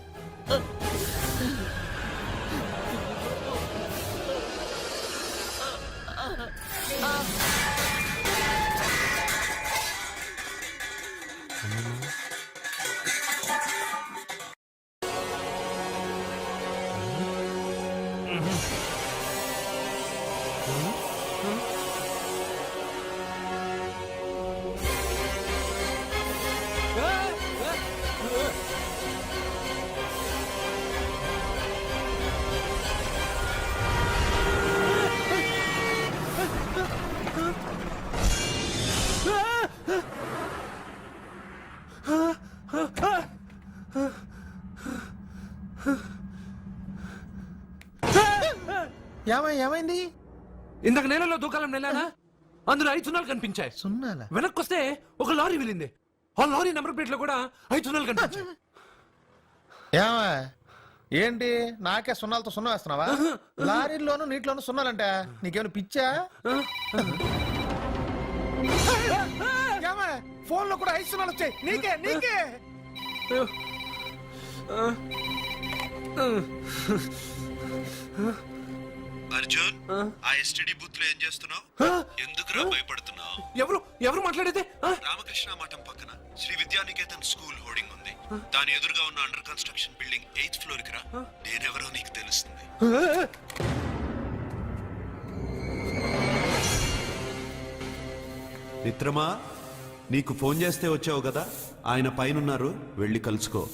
E: ఏమైంది?
A: ఇందాక నేలలో దూకాలం నెలానా, అందులో 5 సున్నాలు కనిపించాయి.
E: సున్నాల
A: వెనక్కొస్తే ఒక లారీ వెళ్ళింది. ఆ లారీ నెంబర్ ప్లేట్ లో కూడా 5 సున్నాలు కనిపించాయి.
F: ఏంటి నాకే సున్నాలతో సున్నా వేస్తున్నావా? లారీల్లోనూ నీటిలోనూ సున్నాలంటే నీకేమైనా పిచ్చా? ఫోన్ లో కూడా 5 సున్నాలు వచ్చాయి. నీకే నీకే
L: అర్జున్, ఆ ఎస్టీడీ బూత్ లో ఏం చేస్తున్నావు? ఎందుకురా భయపడుతున్నావు?
A: ఎవరు మాట్లాడేది?
L: రామకృష్ణ మఠం పక్కన శ్రీ విద్యానికేతన్ స్కూల్ హోర్డింగ్ ఉంది. దాని ఎదురుగా ఉన్న under construction building 8th floor కి రా. నేనెవరో నీకు తెలుస్తుంది.
M: మిత్రమా, నీకు ఫోన్ చేస్తే వచ్చావు కదా, ఆయన పైనున్నారు, వెళ్ళి కలుసుకో.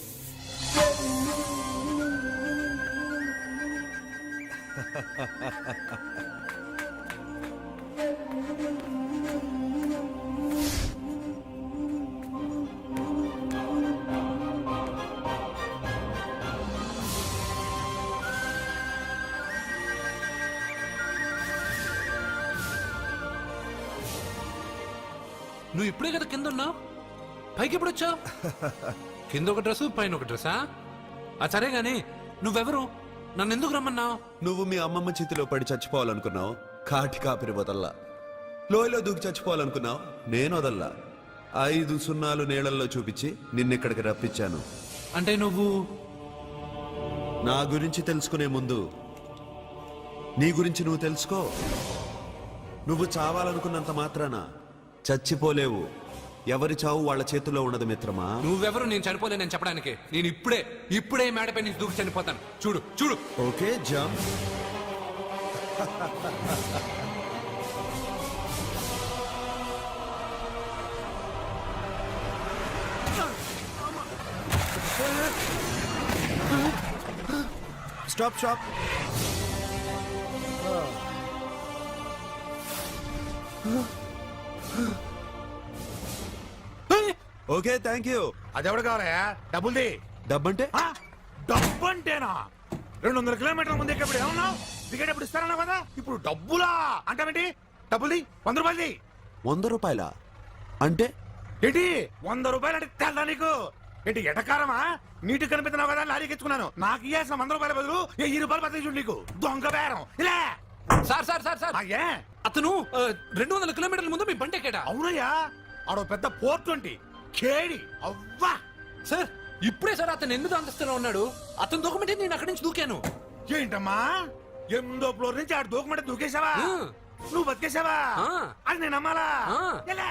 A: నువ్వు ఇప్పుడే కదా కింద ఉన్నావు, పైకి ఎప్పుడు వచ్చావు? కింద ఒక డ్రెస్, పైన ఒక డ్రెస్సా? సరే గాని నువ్వెవరు? నన్ను ఎందుకు రమ్మన్నావు?
M: నువ్వు మీ అమ్మమ్మ చేతిలో పడి చచ్చిపోవాలనుకున్నావు, కాటి కాపిరి వదల్లా. లోయలో దూకి చచ్చిపోవాలనుకున్నావు, నేను వదల్లా. 5 సున్నాలు నీళ్ళల్లో చూపించి నిన్నెక్కడికి రప్పించాను.
A: అంటే నువ్వు
M: నా గురించి తెలుసుకునే ముందు నీ గురించి నువ్వు తెలుసుకో. నువ్వు చావాలనుకున్నంత మాత్రాన చచ్చిపోలేవు. ఎవరి చావు వాళ్ళ చేతుల్లో ఉండదు మిత్రమా.
A: నువ్వెవరు నేను చనిపోలేనని చెప్పడానికి? నేను ఇప్పుడే మేడపై నుంచి దూకి చనిపోతాను. చూడు చూడు.
M: Okay, jump. Stop stop. Okay, thank you.
F: అదెవడు కావాలయా? డబ్బుల్ది.
M: డబ్బంటే
F: డబ్బంటేనా?
C: 200 కిలోమీటర్ల ముందు ఎక్కడ ఏమన్నావు దిగేటప్పుడు ఇస్తారన్నావు కదా ఇప్పుడు డబ్బులా అంటావేంటి డబ్బులు 100 రూపాయలు
M: 100 రూపాయల అంటే
C: ఏంటి 100 రూపాయలు అంటే తెల్దా నీకు ఏంటి ఎటకారమా నీటి కనిపిస్తున్నావు కదా లారీకి ఎత్తుకున్నాను నాకు ఇయ్యాల్సిన 100 రూపాయల బదులు 1000 రూపాయలు బదిలీ చూడు నీకు దొంగ బేరం ఇలా
A: సార్ సార్ సార్ సార్
C: అయ్యే
A: అతను 200 కిలోమీటర్ల ముందు మీ బండి ఎక్కాడా?
C: అవునయ్యా ఆడో పెద్ద పోర్ట్ వంటి కేడి అవ్వా
A: సార్ ఇప్పుడే సార్ అతను 8వ అంతస్తులో ఉన్నాడు. అతను దూకమంటే నేను అక్కడి నుంచి దూకాను.
C: ఏంటమ్మా 8వ ఫ్లోర్ నుంచి ఆడు దూకమంటే దూకేశావా నువ్వు బతికేశావా అది నేను నమ్మాలా ఎలా?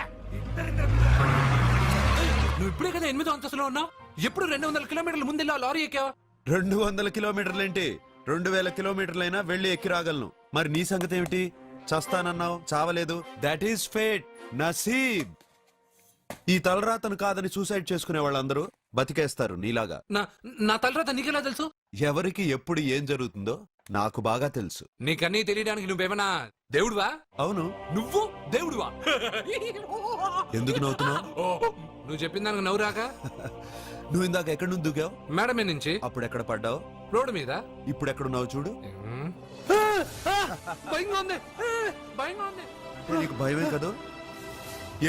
A: నువ్వు ఇప్పుడే కదా 8వ అంతస్తులో ఉన్నావు. ఎప్పుడు 200 కిలోమీటర్ల ముందు ఇలా లారీ ఎక్కావా?
M: 200 కిలోమీటర్లేంటి 2000 కిలోమీటర్లైనా వెళ్ళి ఎక్కి రాగలను. మరి నీ సంగతి ఏమిటి? చస్తానన్నావు, చావలేదు. That is fate, నసీబ్. ఈ తలరాతను కాదని సూసైడ్ చేసుకునే వాళ్ళందరూ బతికేస్తారు నీలాగా.
A: నా తలరాత నీకెలా తెలుసు?
M: ఎవరికి ఎప్పుడు ఏం జరుగుతుందో నాకు బాగా తెలుసు.
A: నీకన్నీ తెలియడానికి నువ్వేమన్నా దేవుడువా?
M: అవును.
A: నువ్వు దేవుడువా?
M: ఎందుకు నవ్వుతున్నావు?
A: నువ్వు చెప్పిన దానికి నవ్వు రాక?
M: నువ్వు ఇందాక ఎక్కడి నుంచి దూకావు?
A: మేడం మీద నుంచి.
M: అప్పుడు ఎక్కడ పడ్డావు?
A: రోడ్డు మీద.
M: ఇప్పుడు ఎక్కడున్నావు చూడు.
A: భయంగా ఉంది, భయంగా ఉంది.
M: అంటే నీకు భయమే కదా?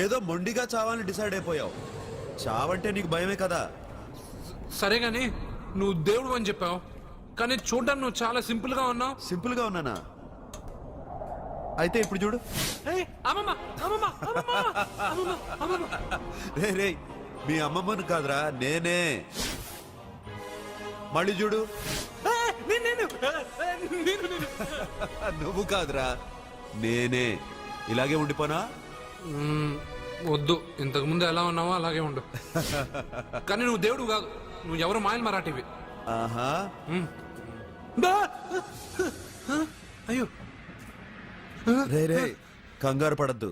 M: ఏదో మొండిగా చావాలని డిసైడ్ అయిపోయావు. చావంటే నీకు భయమే కదా?
A: సరే గాని నువ్వు దేవుడు అని చెప్పావు, కానీ చూడ్డానికి నువ్వు చాలా సింపుల్ గా ఉన్నావు.
M: సింపుల్ గా ఉన్నానా? అయితే ఇప్పుడు చూడు. రే రే, మీ అమ్మమ్మను కాదురా, నేనే. మళ్ళీ చూడు. నువ్వు కాదురా, నేనే. ఇలాగే ఉండిపోనా?
A: వద్దు, ఇంతకు ముందు ఎలా ఉన్నావో అలాగే ఉండు. కానీ నువ్వు దేవుడు కాదు, నువ్వు ఎవరు మాయలు మరాఠీవి.
M: ఆహా.
A: అయ్యో
M: రే రే, కంగారు పడద్దు.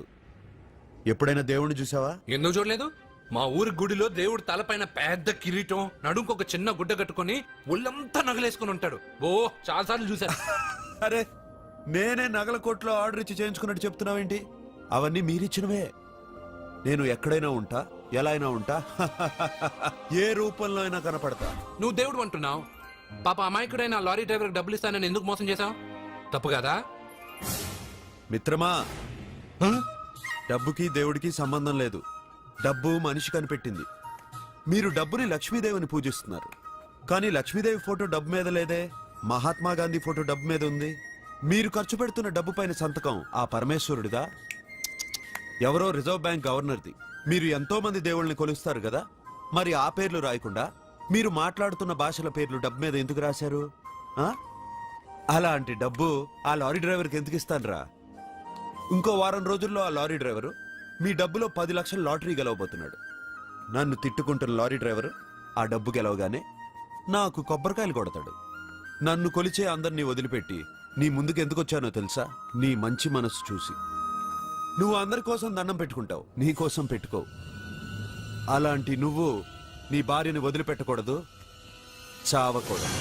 M: ఎప్పుడైనా దేవుణ్ణి చూసావా?
A: ఎందుకు చూడలేదు? మా ఊరి గుడిలో దేవుడు తలపైన పెద్ద కిరీటం, నడుంకు ఒక చిన్న గుడ్డ కట్టుకుని ఒళ్ళంతా నగలేసుకుని ఉంటాడు. ఓ చాలా సార్లు చూసా.
M: అరే, నేనే నగల కొట్లో ఆర్డర్ ఇచ్చి చేయించుకున్నట్టు చెప్తున్నావేంటి? అవన్నీ మీరిచ్చినవే. నేను ఎక్కడైనా ఉంటా, ఎలా అయినా ఉంటా, ఏ రూపంలో అయినా కనపడతా.
A: నువ్వు దేవుడు అంటున్నావు, పాప అమాయకుడైన లారీ డ్రైవర్ డబ్బులు ఇస్తానని ఎందుకు మోసం చేశావు? తప్పు కదా
M: మిత్రమా? డబ్బుకి దేవుడికి సంబంధం లేదు. డబ్బు మనిషి కనిపెట్టింది. మీరు డబ్బుని లక్ష్మీదేవిని పూజిస్తున్నారు, కానీ లక్ష్మీదేవి ఫోటో డబ్బు మీద లేదే. మహాత్మా గాంధీ ఫోటో డబ్బు మీద ఉంది. మీరు ఖర్చు పెడుతున్న డబ్బు పైన సంతకం ఆ పరమేశ్వరుడిదా, ఎవరో రిజర్వ్ బ్యాంక్ గవర్నర్ది? మీరు ఎంతో మంది దేవుళ్ళని కొలుస్తారు కదా, మరి ఆ పేర్లు రాయకుండా మీరు మాట్లాడుతున్న భాషల పేర్లు డబ్బు మీద ఎందుకు రాశారు? అలాంటి డబ్బు ఆ లారీ డ్రైవర్కి ఎందుకు ఇస్తానురా? ఇంకో వారం రోజుల్లో ఆ లారీ డ్రైవరు మీ డబ్బులో 10 లక్షల లాటరీ గెలవబోతున్నాడు. నన్ను తిట్టుకుంటున్న లారీ డ్రైవరు ఆ డబ్బు గెలవగానే నాకు కొబ్బరికాయలు కొడతాడు. నన్ను కొలిచే అందరినీ వదిలిపెట్టి నీ ముందుకు ఎందుకు వచ్చానో తెలుసా? నీ మంచి మనసు చూసి. నువ్వు అందరి కోసం దండం పెట్టుకుంటావు, నీ కోసం పెట్టుకోవు. అలాంటి నువ్వు నీ భార్యని వదిలిపెట్టకూడదు, చావకూడదు.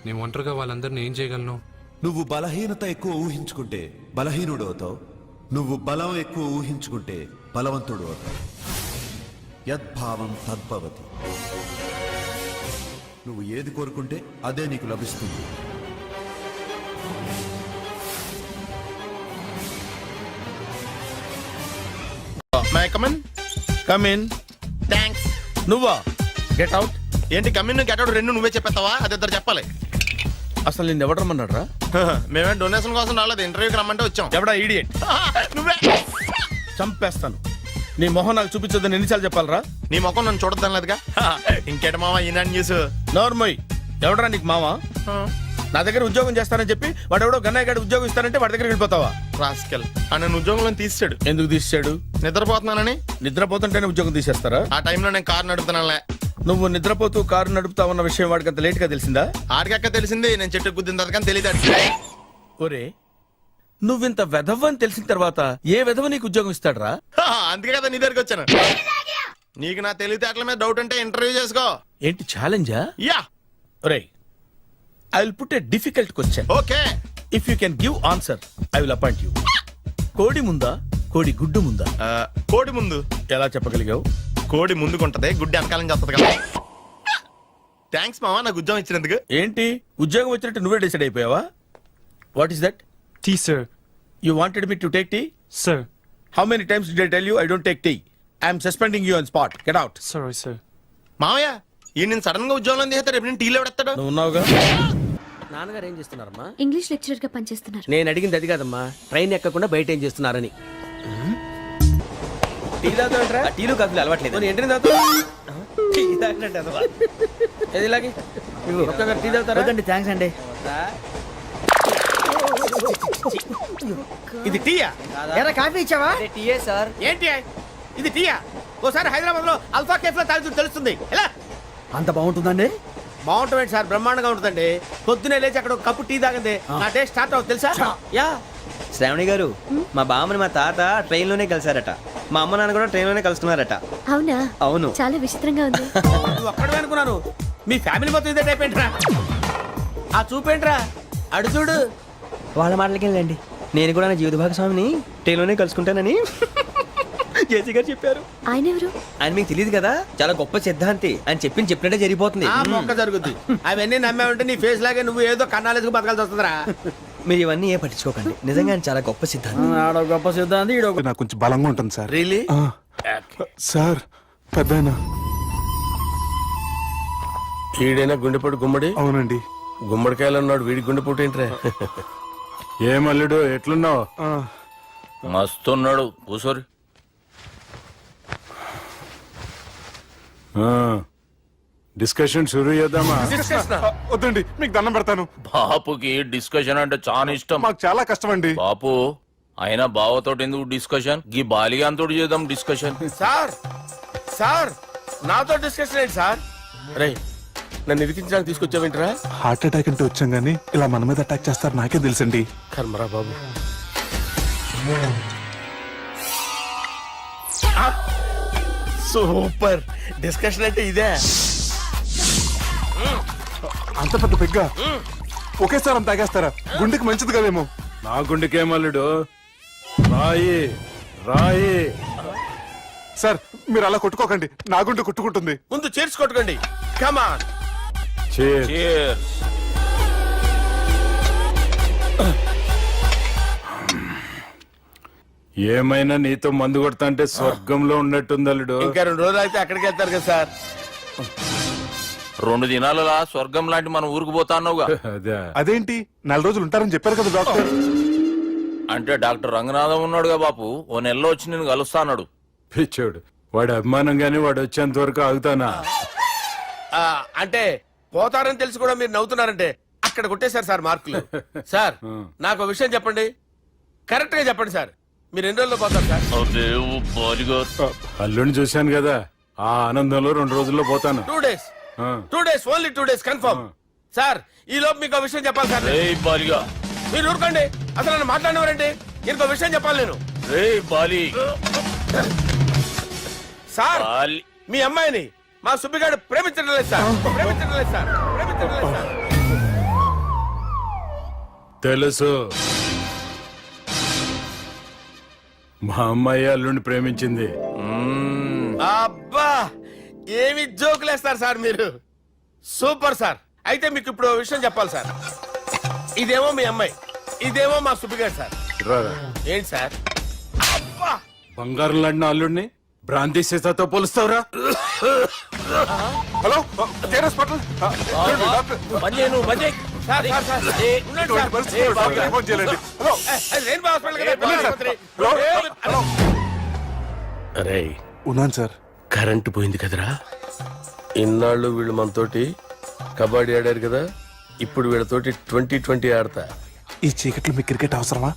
A: నీ ఒంటరిగా వాళ్ళందరినీ ఏం చేయగలను?
M: నువ్వు బలహీనత ఎక్కువ ఊహించుకుంటే బలహీనుడు అవుతావు. నువ్వు బలం ఎక్కువ ఊహించుకుంటే బలవంతుడు అవుతావు. యద్భావం తద్భవతి. నువ్వు ఏది కోరుకుంటే అదే నీకు లభిస్తుంది.
F: థ్యాంక్స్. నువ్వా? Get out. ఏంటి కమిన్ గెట్ అవుట్ రెండు నువ్వే చెప్పేస్తావా? అది ఇద్దరు చెప్పాలి.
C: అసలు నేను ఎవరు రమ్మన్నాడు రా?
F: మేమే డొనేషన్ కోసం రాలేదు, ఇంటర్వ్యూకి రమ్మంటే వచ్చాం.
C: ఎవడా ఈడియట్?
F: నువ్వే.
C: చంపేస్తాను. నీ మొహం నాకు చూపించొద్దని ఎన్నిసార్లు చెప్పాలరా?
F: నీ ముఖం నన్ను చూడద్దాం లేదుగా. ఇంకేట మావా ఈనాడు న్యూస్.
C: నోర్మోయ్, ఎవడరా నీకు మావా? నా దగ్గర ఉద్యోగం చేస్తానని చెప్పి వాడు ఎవడో గన్నయ్య గారి ఉద్యోగం ఇస్తానంటే వాడి దగ్గర వెళ్ళిపోతావా?
F: రాస్కెల్. నన్ను ఉద్యోగంలో తీసాడు.
C: ఎందుకు తీసాడు?
F: నిద్రపోతున్నానని.
C: నిద్రపోతుంటేనే ఉద్యోగం తీసేస్తారా?
F: ఆ టైంలో నేను కారు నడుపుతున్నానులే.
C: నువ్వు నిద్రపోతూ కారు నడుపుతా ఉన్న విషయం వాడికి అంత లేట్ గా తెలిసిందా?
F: ఆడికక్క తెలిసింది, నేను చెట్టు గుద్దిన తర్వాత కానీ తెలియదు.
C: ఒరే, నువ్వింత వెధవ్ అని తెలిసిన తర్వాత ఏ వెధవ నీకు ఉద్యోగం ఇస్తాడరా?
F: అందుకే కదా నీ దగ్గరికి వచ్చాను. నీకు నా తెలివితేటల మీద డౌట్ అంటే ఇంటర్వ్యూ చేసుకో.
C: ఏంటి ఛాలెంజా?
F: యా.
C: ఒరే, I will put a difficult question.
F: Okay.
C: If you can give answer I will appoint you. కోడి ముందా, కోడి గుడ్డు ముందా?
F: కోడి ముందు.
C: ఎలా చెప్పగలిగావు?
F: కోడి ముందుకుంటది, గుడ్డి వెనకాలని చేస్తుంది కదా. థ్యాంక్స్ మావా నాకు ఉద్యోగం ఇచ్చినందుకు.
C: ఏంటి ఉద్యోగం వచ్చినట్టు నువ్వే డిసైడ్ అయిపోయావా? What is that?
H: Tea sir.
C: You wanted me to take tea?
H: Sir.
C: How many times did I tell you I don't take tea? I'm suspending you on spot. Get out.
H: Sorry sir.
F: మావయ్య ఈ నేను sudden గా ఉద్యోగంలో తీస్తాడు రేపు నేను టీలో పెడతాడు.
C: నువ్వు ఉన్నావుగా.
J: నాన్నగారు ఏం చేస్తున్నారమ్మా?
N: ఇంగ్లీష్ లెక్చరర్ గా పనిచేస్తున్నారు.
J: నేను అడిగింది అది కాదమ్మా, ట్రైన్ ఎక్కకుండా బయట ఏం చేస్తున్నారని.
C: టీ తాగుతావంటరా?
J: టీలు కాఫీలు అలవాట్లేదు.
C: నువ్వు ఏంటి తాగుతావు?
J: టీ తాగినట్టు అదవా.
C: ఏది ఇలాగే ఒక్కగారు టీ తాగుతారా?
J: థ్యాంక్స్ అండి.
C: ఇది టీయా?
E: ఎరా కాఫీ ఇచ్చావా?
J: టీయే సార్.
C: ఏంటి ఇది టీయా? ఓసారి హైదరాబాద్ లో అల్ఫా కేఫ్ లో తాగుతూ తెలుస్తుంది. ఎలా
J: అంత బాగుంటుందండి?
C: బాగుంటుంది సార్, బ్రహ్మాండంగా ఉంటుందండి. పొద్దునే లేచి అక్కడ ఒక కప్పు టీ తాగింది నా టేస్ట్ స్టార్ట్ అవుతుంది తెలుసా? యా.
J: శ్రావణి గారు, మా బామ్మని మా తాత ట్రైన్ లోనే కలిసారట. మా అమ్మ నాన్న కూడా ట్రైన్ లోనే కలుస్తున్నారట.
N: అవునా?
J: అవును.
N: చాలా విచిత్రంగా ఉంది.
C: నువ్వు ఒక్కడే అనుకున్నాను, మీ ఫ్యామిలీ మొత్తం ఇదే టైప్ ఏంట్రా? ఆ చూపేంట్రా అడు చూడు.
J: వాళ్ళ మాటలకి వెళ్ళండి. నేను కూడా నా జీవిత భాగస్వామిని ట్రైన్ లోనే కలుసుకుంటానని జేసీ గారు చెప్పారు.
N: ఆయన ఎవరు?
J: ఆయన మీకు తెలియదు కదా, చాలా గొప్ప సిద్ధాంతి అని చెప్పినట్టే జరిగిపోతుంది.
C: ఆ మొక్క జరుగుద్ది. అవన్నీ నమ్మే ఉంటే నీ ఫేస్ లాగే నువ్వు ఏదో కన్నాలేసుకు బతకాల్సి వస్తుందిరా.
J: మీరు ఇవన్నీ ఏ పట్టించుకోకండి. నిజంగా ఆయన చాలా గొప్ప సిద్ధాంతి.
C: ఆడో గొప్ప సిద్ధాంతి, ఈడో
H: నాకు కొంచెం బలంగా ఉంటుంది సార్.
C: రియలీ?
H: సార్ పెద్దయినా.
C: ఈడైనా గుండెపోటు గుమ్మడి?
H: అవునండి.
C: గుమ్మడికాయలు అన్నాడు, వీడి గుండెపోటు ఏంట్రా?
H: ఏమల్లుడు ఎట్లున్నావు?
L: మస్తున్నాడు కూసోరి.
H: డిస్కషన్ షురూ చేద్దామా? వద్దండి, మీకు దండం పెడతాను.
L: బాపుకి డిస్కషన్ అంటే చాలా ఇష్టం.
H: మాకు చాలా కష్టం అండి.
L: బాపు అయినా బావతోటి ఎందుకు డిస్కషన్? గీ బాలిగాంతోటి చేద్దాం డిస్కషన్.
C: సార్ సార్ నాతో డిస్కషన్ ఏంటి సార్? రే నన్ను ఇరికించడానికి తీసుకొచ్చావేంట్రా?
H: హార్ట్ అటాక్ అంటే వచ్చాం గానీ ఇలా మన మీద అటాక్ చేస్తారు నాకే తెలుసండి.
C: కర్మరా బాబు. సూపర్ డిస్కషన్ అంటే ఇదే.
H: అంత పెద్ద పెగ్గ ఒకేసారి అంత తాగేస్తారా? గుండెకి మంచిది కదేమో. నా గుండెకేమల్లుడు రాయి రాయి. సార్ మీరు అలా కొట్టుకోకండి, నా గుండె కొట్టుకుంటుంది.
C: ముందు చేర్చి కొట్టుకోండి. కమాన్.
L: Cheers.
H: ఏమైనా నీతో మందు కొడతా అంటే స్వర్గంలో ఉన్నట్టుంది అల్లుడు.
C: ఇంకా 2 రోజులు అయితే అక్కడికి వెళ్తారు కదా సార్.
L: 2 దినాలలా స్వర్గం లాంటి మన ఊరికి పోతాన్నావుగా.
H: అదేంటి 4 రోజులు ఉంటారని చెప్పారు కదా డాక్టర్.
L: అంటే డాక్టర్ రంగనాథం ఉన్నాడుగా బాపు, ఓ నెలలో వచ్చి నేను కలుస్తా అన్నాడు.
H: పిచ్చోడు, వాడు అభిమానంగానే వాడు వచ్చేంత వరకు ఆగుతానా?
C: అంటే పోతారని తెలిసి కూడా మీరు నవ్వుతున్నారంటే అక్కడ కొట్టేశారు సార్ మార్కులు. సార్ నాకు ఒక విషయం చెప్పండి, కరెక్ట్ గా చెప్పండి సార్. మీరు ఎన్ని రోజుల్లో పోతారు సార్?
H: అల్లుడిని చూశాను కదా, ఆ ఆనందంలో 2 రోజుల్లో పోతాను.
C: 2 days. 2 days, only 2 days confirm. Sir ఈ లోపు మీకు విషయం చెప్పాలి సార్. మీరు ఊరుకోండి, అసలు నన్ను మాట్లాడినవారండి. ఇంకో విషయం చెప్పాలి నేను. సార్ మీ అమ్మాయిని మా సుబ్బిగాడు ప్రేమించడం లేదు సార్. ప్రేమించడం లేదు సార్. ప్రేమించడం లేదు సార్.
H: తెలుసు, మా అమ్మాయి అల్లుడిని ప్రేమించింది.
C: అబ్బా ఏమి జోకులేస్తారు సార్ మీరు. Super sir. అయితే మీకు ఇప్పుడు విషయం చెప్పాలి సార్. ఇదేమో మీ అమ్మాయి, ఇదేమో మా సుబ్బిగాడు సార్. ఏంటి సార్? అబ్బా
H: బంగారం లాంటి అల్లుడిని భ్రాంతి సీతాతో పోలుస్తావురా? హలో హాస్పిటల్
C: అరే
H: ఉన్నాను సార్.
C: కరెంటు పోయింది కదరా. ఇన్నాళ్ళు వీళ్ళు మనతోటి కబడ్డీ ఆడారు కదా, ఇప్పుడు వీళ్ళతోటి 2020 ఆడతా.
H: ఈ చీకట్లో మీ క్రికెట్ అవసరమా?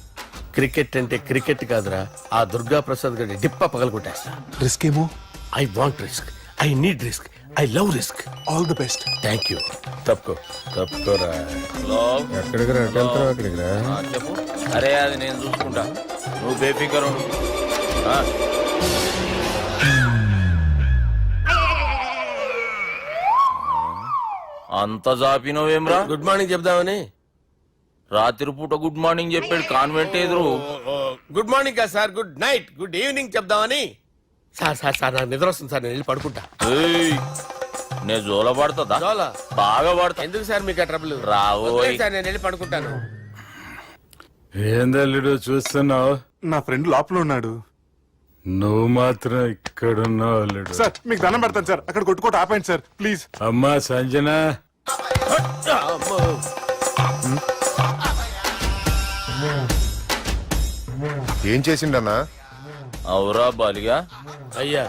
C: క్రికెట్ అంటే క్రికెట్ కాదురా, ఆ దుర్గా ప్రసాద్ గారి డిప్ప పగలగొట్టేస్తా.
H: రిస్క్ ఏమో.
C: I want risk, I need risk, I love risk.
H: All the best.
C: Thank you. తప్పుకోరా. ఎక్కడికి రా? అక్కడికి రా.
L: చెప్పు. అరే అది నేను చూసుకుంటా, నువ్వు బేఫికర్ ఉండు. అంత జాపినవేమ్రా?
C: గుడ్ మార్నింగ్ చెప్దామని.
L: రాత్రి పూట గుడ్ మార్నింగ్ చెప్పాడు కాన్వెంట్ ఎదురు.
C: గుడ్ మార్నింగ్ కాదు sir, good night, good evening చెప్దామని. సార్ సార్ సార్ నాకు నిద్ర వస్తుంది సార్, నేను వెళ్ళి పడుకుంటా.
K: నేను జోల పడుతుందా
C: జోలా?
K: బాగా పడుతా
C: ఎందుకు సార్ మీకు ట్రబుల్?
K: రావోయ్.
C: సార్ నేను వెళ్ళి పడుకుంటాను.
H: ఏందల్లుడు చూస్తున్నావు?
O: నా ఫ్రెండ్ లోపల ఉన్నాడు.
H: నువ్వు మాత్రం ఇక్కడున్నావు అల్లుడు.
O: సార్ మీకు దండం పెడతాను సార్, అక్కడ కొట్టుకోట ఆపండి సార్ ప్లీజ్.
H: అమ్మా సంజన,
I: ఏం చేసిండన్నా?
K: అవురా బాలిగా,
C: అయ్యా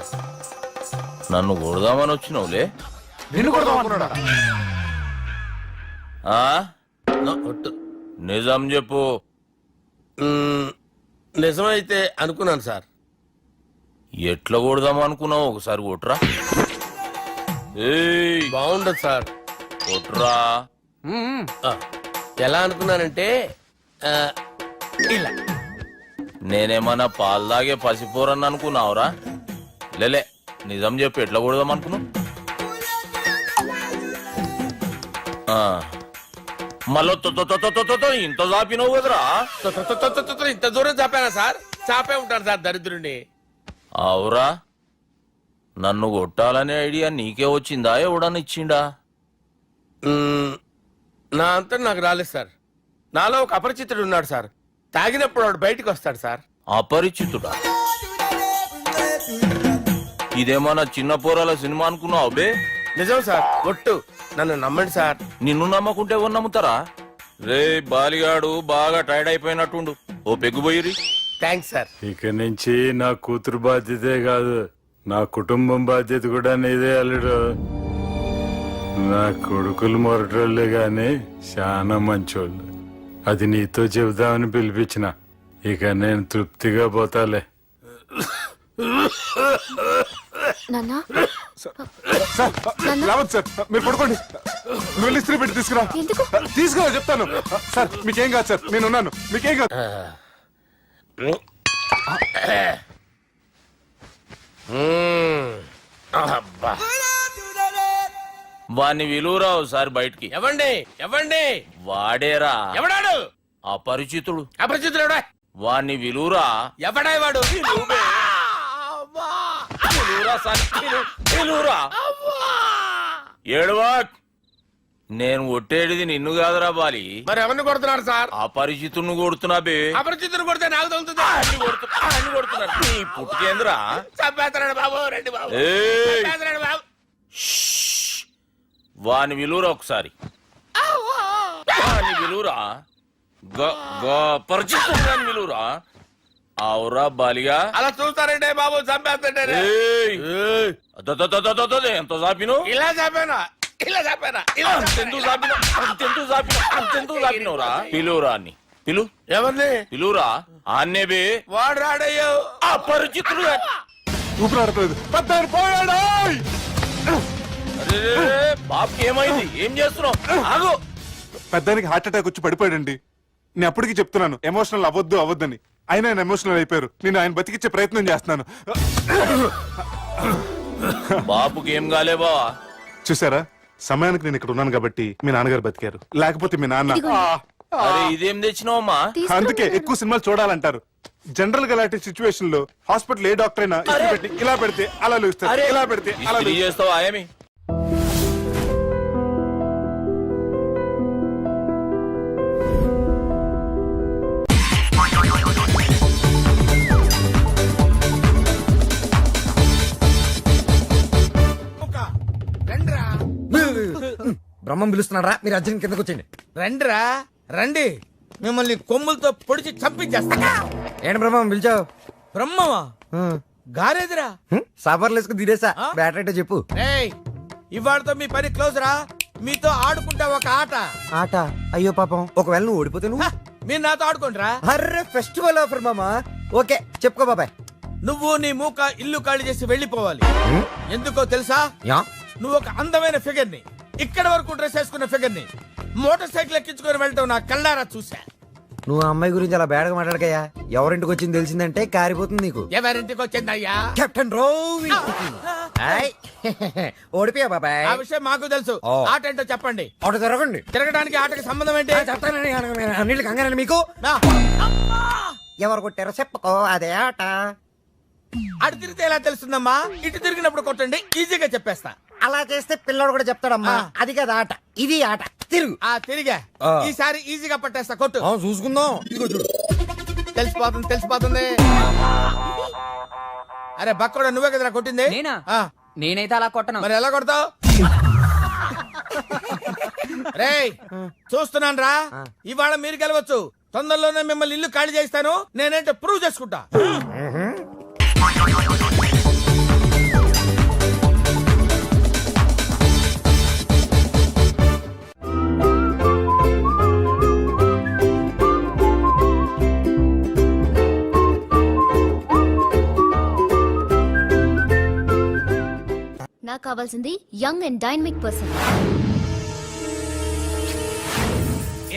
K: నన్ను కొడదామని వచ్చినావులే. ఆ? నిజం చెప్పు.
C: నిజమైతే అనుకున్నాను సార్.
K: ఎట్లా కొడదాం అనుకున్నావు? ఒకసారి కొట్రా. ఏయ్,
C: బాగుండదు సార్.
K: కొట్రా.
C: ఆ, ఎలా అనుకున్నానంటే ఆ, ఇలా.
K: నేనేమన్నా పాలు తాగే పసిపోరని అనుకున్నావురా? లేలే, నిజం చెప్పు, ఎట్లా కొడదాం అనుకున్నావు? మళ్ళీ ఇంత చాపినవు కదరా?
C: ఇంత దూరం చాపానా సార్? చాపే ఉంటాను సార్ దరిద్రుడిని.
K: అవురా, నన్ను కొట్టాలనే ఐడియా నీకే వచ్చిందా? ఎవడన్నా ఇచ్చిండా?
C: నా అంతా నాకు రాలేదు సార్. నాలో ఒక అపరిచితుడు ఉన్నాడు సార్. తాగినప్పుడు వాడు బయటికి వస్తాడు సార్.
K: అపరిచితుడా? ఇదేమన్నా చిన్న పోరాల సినిమా అనుకున్నావు బే?
C: నిజం సార్, ఒట్టు, నన్ను నమ్మండి సార్.
K: నిన్ను నమ్మకుంటే ఎవరు నమ్ముతారా? రే బాలిగాడు బాగా టైర్డ్ అయిపోయినట్టుండు, ఓ పెగ్గుబోయిరి.
C: Thanks sir.
H: ఇక నుంచి నా కూతురు బాధ్యతే కాదు, నా కుటుంబం బాధ్యత కూడా నీదే అల్లుడు. నా కొడుకులు మొరటోళ్ళే గాని చాలా మంచోళ్ళు. అది నీతో చెబుదామని పిలిపించిన. ఇక నేను తృప్తిగా పోతాలే.
N: నాన్నా
O: సార్ లేవద్దు సార్, మీరు పడుకోండి. నువ్వు వెళ్ళి ఇస్త్రీ పెట్టి తీసుకురా.
N: ఎందుకు?
O: తీసుకురా చెప్తాను. సార్ మీకేం కాదు సార్, నేనున్నాను, మీకేం కాదు.
C: అబ్బా.
K: వాణ్ణి విలువరావు సార్ బయటికి.
C: ఎవండి ఎవండి?
K: వాడేరా
C: ఎవడాడు?
K: అపరిచితుడు.
C: అపరిచితుడు ఎవడా?
K: వాణ్ణి విలువరా.
C: ఎవడా వాడు?
K: ఏడవా. నేను కొట్టేడిది నిన్ను కాదురా బాలి.
C: మరి ఎవరిని కొడుతున్నారు సార్?
K: అపరిచితుడిని కొడుతున్నా బే.
C: అపరిచితుడు కొడితే నాకు తగులుతుంది.
K: అన్ని కొడుతున్నారు. నీ పుట్టుకేంద్రా?
C: చంపేస్తున్నాడు బాబు, రండి బాబు.
K: ఏయ్,
C: చంపేస్తున్నాడు బాబు.
K: వాని విలువరా ఒకసారి. వాని విలువరా. పరిచితుడు అని విలువరా. అవురా బాలిగా.
C: అలా చూస్తారంటే బాబు, చంపేస్తుంటారు.
K: ఎంత చాపిను?
C: ఇలా చంపానా? ఇలా చంపానా? ఇలా
K: అంతెందుకు చాపినవురా? పిలువురా అని. పిలు.
C: ఎవరిని
K: పిలువురా. ఆన్నే బే.
C: వాడు రాడయ్యో.
K: అపరిచితుడు.
O: ఊపిరాడట్లేదు. పెద్దాయన పోయాడు.
K: బాబుకి ఏమైంది? ఏం చేస్తున్నావు? ఆగు.
O: పెద్దానికి హార్ట్ అటాక్ వచ్చి పడిపోయాడండి. నేను అప్పటికి చెప్తున్నాను ఎమోషనల్ అవ్వద్దని. అయినా ఆయన ఎమోషనల్ అయిపోయారు. నేను ఆయన బతికిచ్చే ప్రయత్నం చేస్తున్నాను.
K: బాబుకి ఏం కాలే బావా?
O: చూసారా, సమయానికి నేను ఇక్కడ ఉన్నాను కాబట్టి మీ నాన్నగారు బతికారు. లేకపోతే మీ నాన్న.
K: అరే ఇదేం తెచ్చినావమ్మా?
O: అందుకే ఎక్కువ సినిమాలు చూడాలంటారు. జనరల్ గా ఇలాంటి సిచ్యువేషన్ లో హాస్పిటల్ ఏ డాక్టర్ అయినా ఇస్త్రీ పెట్టి ఇలా పెడితే అలా లూస్తారు, ఇలా పెడితే అలా
K: చేస్తావా? ఏమి
E: బ్రహ్మం పిలుస్తున్నారా? మీరు అర్జున్ కిందకు వచ్చండి.
C: రండిరా రండి, మిమ్మల్ని కొమ్ములతో పొడిచి చంపించేస్తా.
E: ఏంటి బ్రహ్మం పిలిచావు?
C: బ్రహ్మమా? గారేదిరా.
E: సాబర్లు వేసుకుని తీరేసా. బ్యాటరీ అంటే చెప్పు.
C: ఇవాళతో మీ పని క్లోజ్ రా. మీతో ఆడుకుంటా ఒక ఆట.
E: ఆట? అయ్యో పాపం, ఒకవేళ నువ్వు ఓడిపోతే నువ్వు?
C: మీరు నాతో ఆడుకుంటారా?
E: అర్రే ఫెస్టివల్ ఆఫర్ మామా. ఓకే చెప్పుకో బాబాయ్.
C: నువ్వు నీ మూక ఇల్లు ఖాళీ చేసి వెళ్ళిపోవాలి. ఎందుకో తెలుసా? నువ్వు ఒక అందమైన ఫిగర్ ని, ఇక్కడ వరకు డ్రెస్ వేసుకున్న ఫిగర్ ని మోటార్ సైకిల్ ఎక్కించుకొని వెళ్ళటం నా కళ్ళారా చూసా.
E: నువ్వు ఆ అమ్మాయి గురించి అలా బేడగా మాట్లాడకయ్యా. ఎవరింటికి వచ్చింది తెలిసిందంటే కారిపోతుంది నీకు.
C: ఎవరింటికి వచ్చిందయ్యా?
E: కెప్టెన్ రోవి. ఓడిపోయా బాబాయ్.
C: ఆ విషయం మాకు తెలుసు. ఆట ఏంటో చెప్పండి.
E: ఆట తిరగండి.
C: తిరగడానికి ఆటకి సంబంధం ఏంటి?
E: చెప్తానని అన్నిళ్ళు కంగారండి మీకు. ఎవరు కొట్టారో చెప్పుకో, అదే ఆట.
C: అటు తిరిగితే ఎలా తెలుస్తుందమ్మా? ఇటు తిరిగినప్పుడు కొట్టండి, ఈజీగా చెప్పేస్తా.
E: అలా చేస్తే పిల్లడు కూడా చెప్తాడమ్మా అది కదా ఆట ఇది ఆట తిరుగు
C: తిరిగా ఈసారి ఈజీగా పట్టేస్తా కొట్టు
E: చూసుకుందాం ఇదిగో చూడు
C: తెలిసిపోతుంది అరే బక్కోడా నువ్వే కదరా కొట్టింది
J: నేనా?
C: ఆ,
J: నేనైతే అలా కొట్టను.
C: మరి ఎలా కొడతావు రేయ్ చూస్తున్నాను రా ఇవాళ మీరు గెలవచ్చు తొందరలోనే మిమ్మల్ని ఇల్లు ఖాళీ చేస్తాను నేనేంటో ప్రూవ్ చేసుకుంటా
N: నాకు కావాల్సింది యంగ్ అండ్ డైనమిక్ పర్సన్.